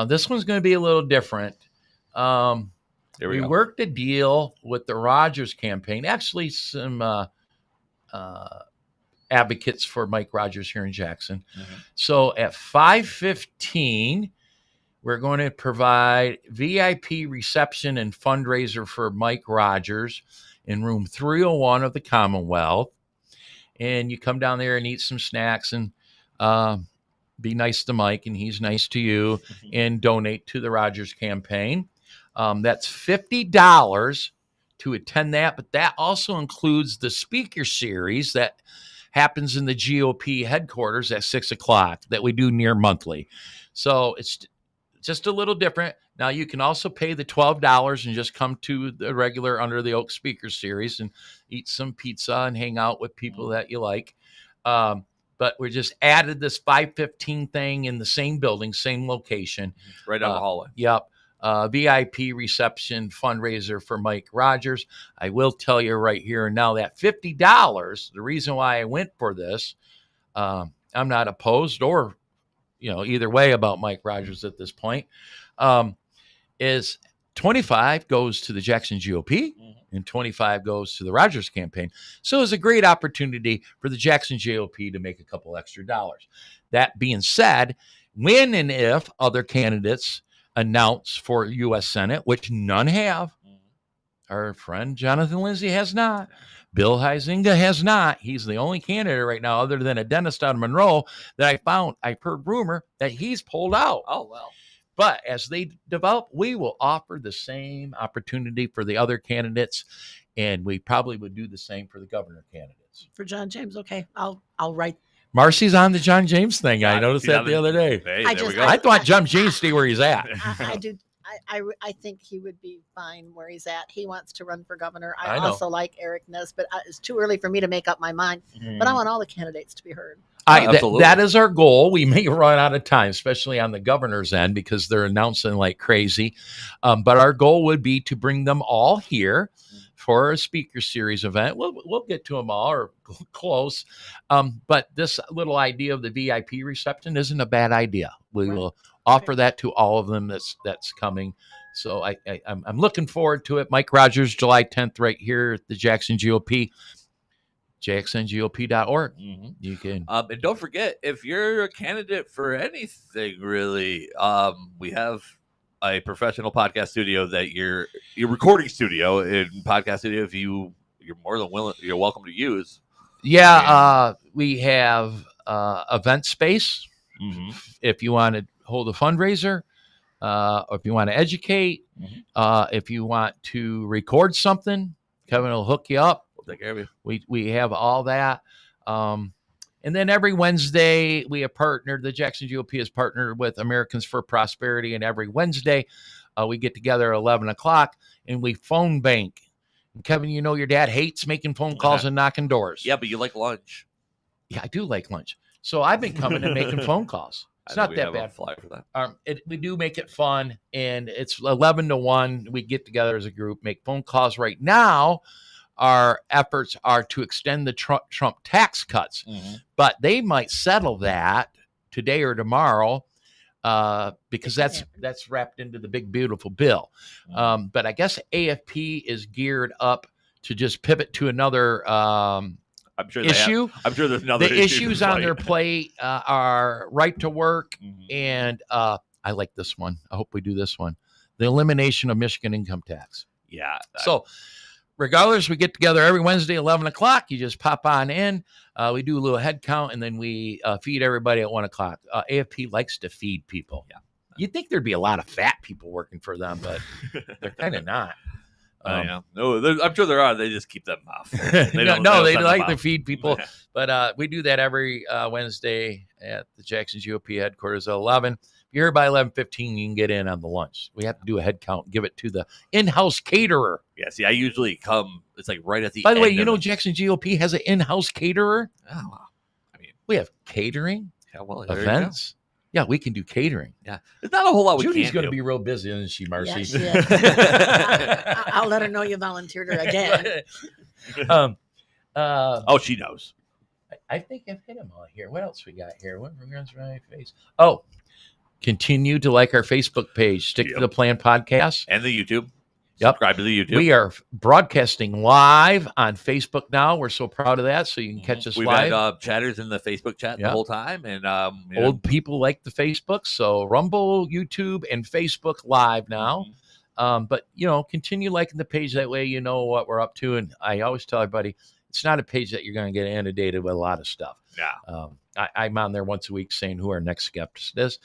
This one's going to be a little different. Here We go. worked a deal with the Rogers campaign. Actually, some advocates for Mike Rogers here in Jackson. So at 5:15, we're going to provide VIP reception and fundraiser for Mike Rogers in room 301 of the Commonwealth. And you come down there and eat some snacks and be nice to Mike, and he's nice to you, and donate to the Rogers campaign. That's $50 to attend that, but that also includes the speaker series that happens in the GOP headquarters at 6 o'clock that we do near monthly. So it's just a little different. Now you can also pay the $12 and just come to the regular Under the Oak speaker series and eat some pizza and hang out with people that you like. But we just added this 5:15 thing in the same building, same location. Right down the hallway. Yep. VIP reception fundraiser for Mike Rogers. I will tell you right here and now that $50, the reason why I went for this, I'm not opposed or, either way about Mike Rogers at this point, is 25 goes to the Jackson GOP and 25 goes to the Rogers campaign. So it's a great opportunity for the Jackson GOP to make a couple extra dollars. That being said, when and if other candidates announce for U.S. Senate, which none have, our friend Jonathan Lindsay has not, Bill Huizenga has not. He's the only candidate right now, other than a dentist out of Monroe, that I've heard rumor that he's pulled out. Oh, well. But as they develop, we will offer the same opportunity for the other candidates, and we probably would do the same for the governor candidates. For John James, okay, I'll write. Marcy's on the John James thing. I noticed that the other day. Hey, I there we just- go. I thought John James stay where he's at. I do. I think he would be fine where he's at. He wants to run for governor. I I know. also like Eric Ness, but it's too early for me to make up my mind. But I want all the candidates to be heard. Absolutely. That is our goal. We may run out of time, especially on the governor's end, because they're announcing like crazy. But our goal would be to bring them all here for a speaker series event. We'll get to them all or close. But this little idea of the VIP reception isn't a bad idea. We Right. will offer that to all of them that's coming. So I'm looking forward to it. Mike Rogers, July 10th, right here at the Jackson GOP. JacksonGOP.org. You can. And don't forget, if you're a candidate for anything, really, we have a professional podcast studio that your recording studio and podcast studio. If you're more than willing, you're welcome to use. Yeah, we have event space. If you want to hold a fundraiser, or if you want to educate, if you want to record something, Kevin will hook you up. We'll take care of you. We have all that. And then every Wednesday, we have partnered, the Jackson GOP has partnered with Americans for Prosperity. And every Wednesday, we get together at 11 o'clock and we phone bank. And Kevin, you know your dad hates making phone calls and knocking doors. Yeah, but you like lunch. Yeah, I do like lunch. So I've been coming and making phone calls. It's not that bad. Flyer for that. We do make it fun, and it's 11 to 1. We get together as a group, make phone calls. Right now, our efforts are to extend the Trump tax cuts, but they might settle that today or tomorrow because that's wrapped into the big, beautiful bill. But I guess AFP is geared up to just pivot to another I'm sure issue. I'm sure there's another The issues on their plate are right to work, and I like this one. I hope we do this one: the elimination of Michigan income tax. Yeah. So, regardless, we get together every Wednesday, 11 o'clock. You just pop on in. We do a little head count, and then we feed everybody at 1 o'clock. AFP likes to feed people. Yeah. You'd think there'd be a lot of fat people working for them, but they're kind of not. Yeah. No, I'm sure there are. They just keep them off. They send like them to out. feed people. But we do that every Wednesday at the Jackson GOP headquarters at 11. If you're here by 11:15, you can get in on the lunch. We have to do a head count, give it to the in-house caterer. Yeah, see, I usually come, it's like right at the By the way, end you of know the- Jackson GOP has an in-house caterer? Oh, wow. I mean, We have catering, yeah, well, there you go. events. Yeah, we can do catering. Yeah. There's not a whole lot we Judy's can't going to do. be real busy, isn't she, Marcy? Yes, she is. I'll let her know you volunteered her again. Oh, she knows. I think I've hit them all here. What else we got here? What runs my face? Oh, continue to like our Facebook page. Stick to the Plan podcast. And the YouTube. Yep. Subscribe to the YouTube. We are broadcasting live on Facebook now. We're so proud of that. So you can catch us We've live. had chatters in the Facebook chat the whole time. And you know, Old people like the Facebook. So Rumble, YouTube, and Facebook live now. But, you know, continue liking the page. That way you know what we're up to. And I always tell everybody, it's not a page that you're going to get inundated with a lot of stuff. Yeah. I'm on there once a week saying who our next guest is.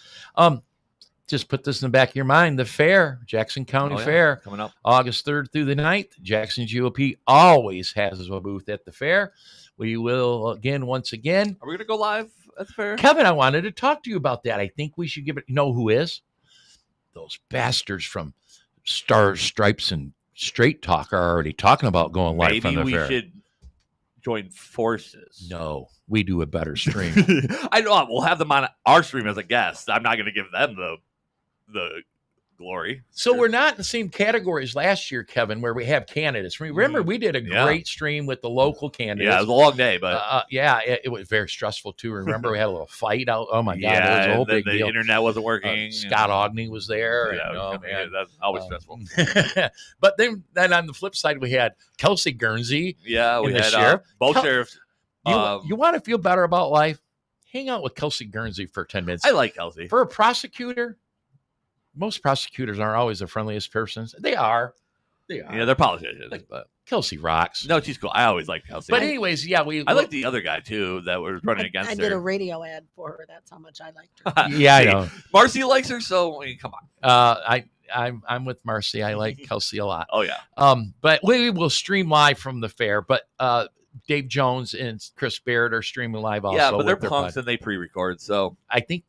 Just put this in the back of your mind. The fair, Jackson County Fair, coming up August 3rd through the 9th. Jackson GOP always has a booth at the fair. We will once again. Are we going to go live at the fair? Kevin, I wanted to talk to you about that. I think we should give it. You know who is? Those bastards from Stars, Stripes, and Straight Talk are already talking about going live from the Maybe fair. we should join forces. No, we do a better stream. I know. We'll have them on our stream as a guest. I'm not going to give them the glory. So we're not in the same categories last year, Kevin, where we have candidates. Remember, we did a great stream with the local candidates. Yeah, it was a long day, but it was very stressful too. Remember, we had a little fight out. Oh my God, it was a yeah, whole and then big the deal. internet wasn't working. Scott Ogney was there. Yeah, and, oh, man, man. that's always stressful. But then on the flip side, we had Kelsey Guernsey. Yeah, we and the had sheriff. both sheriffs. You want to feel better about life? Hang out with Kelsey Guernsey for 10 minutes. I like Kelsey. For a prosecutor, most prosecutors aren't always the friendliest persons. They are. They are. Yeah, they're politicians. But Kelsey rocks. no, she's cool. I always like Kelsey. But anyways, yeah, I like the other guy too that was running against I her. did a radio ad for her. That's how much I liked her. Yeah, I know. Marcy likes her, so I mean, come on. I'm with Marcy. I like Kelsey a lot. Oh yeah. But we will stream live from the fair. But Dave Jones and Chris Barrett are streaming live also. Yeah, but they're with their punks pod. and they pre-record, so I think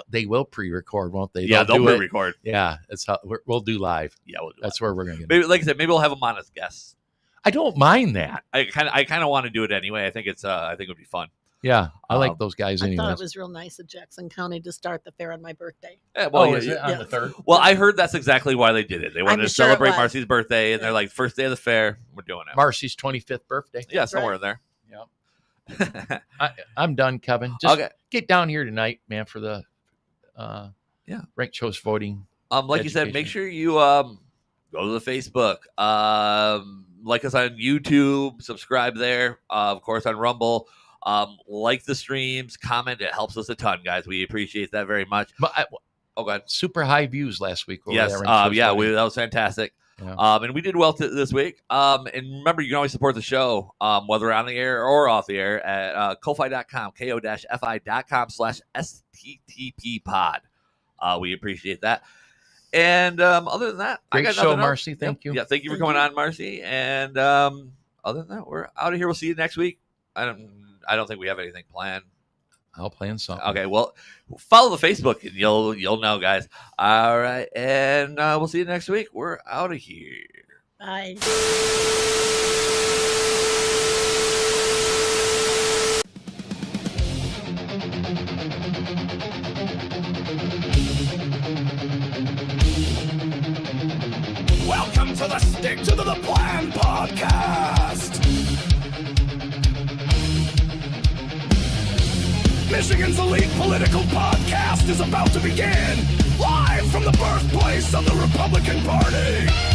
they will pre-record, won't they? yeah, they'll do it. pre-record. Yeah, that's how we'll do live. Yeah, we'll do That's where we're gonna get. maybe, like I said, maybe we'll have them on as guests. I don't mind that. I kind of want to do it anyway. I think it would be fun. Yeah, I like those guys I anyway. thought it was real nice of Jackson County to start the fair on my birthday. Yeah, well, is it on the third? Well, I heard that's exactly why they did it. They wanted I'm to sure it celebrate was. Marcy's birthday, and they're like, first day of the fair, we're doing it. Marcy's 25th birthday. Yeah, somewhere in there. Yeah. I'm done, Kevin. Just Okay. get down here tonight, man, for the ranked choice voting. Like you said, Education. make sure you go to the Facebook, like us on YouTube, subscribe there, of course on Rumble, like the streams, comment. It helps us a ton, guys. We appreciate that very much. But Oh, God. super high views last week. over Yes, there, ranked choice yeah, voting. that was fantastic. Yeah. And we did well this week. And remember, you can always support the show, whether on the air or off the air, at ko-fi.com, ko-fi.com/STTP-pod. We appreciate that. And other than that, I Great got show, nothing else. Marcy. Thank you. Yeah, thank you for Thank coming you. on, Marcy. And other than that, we're out of here. We'll see you next week. I don't think we have anything planned. I'll plan something. Okay, well, follow the Facebook and you'll know, guys. All right, and we'll see you next week. We're out of here. Bye. Welcome to the Stick to the Plan podcast. Michigan's elite political podcast is about to begin, live from the birthplace of the Republican Party.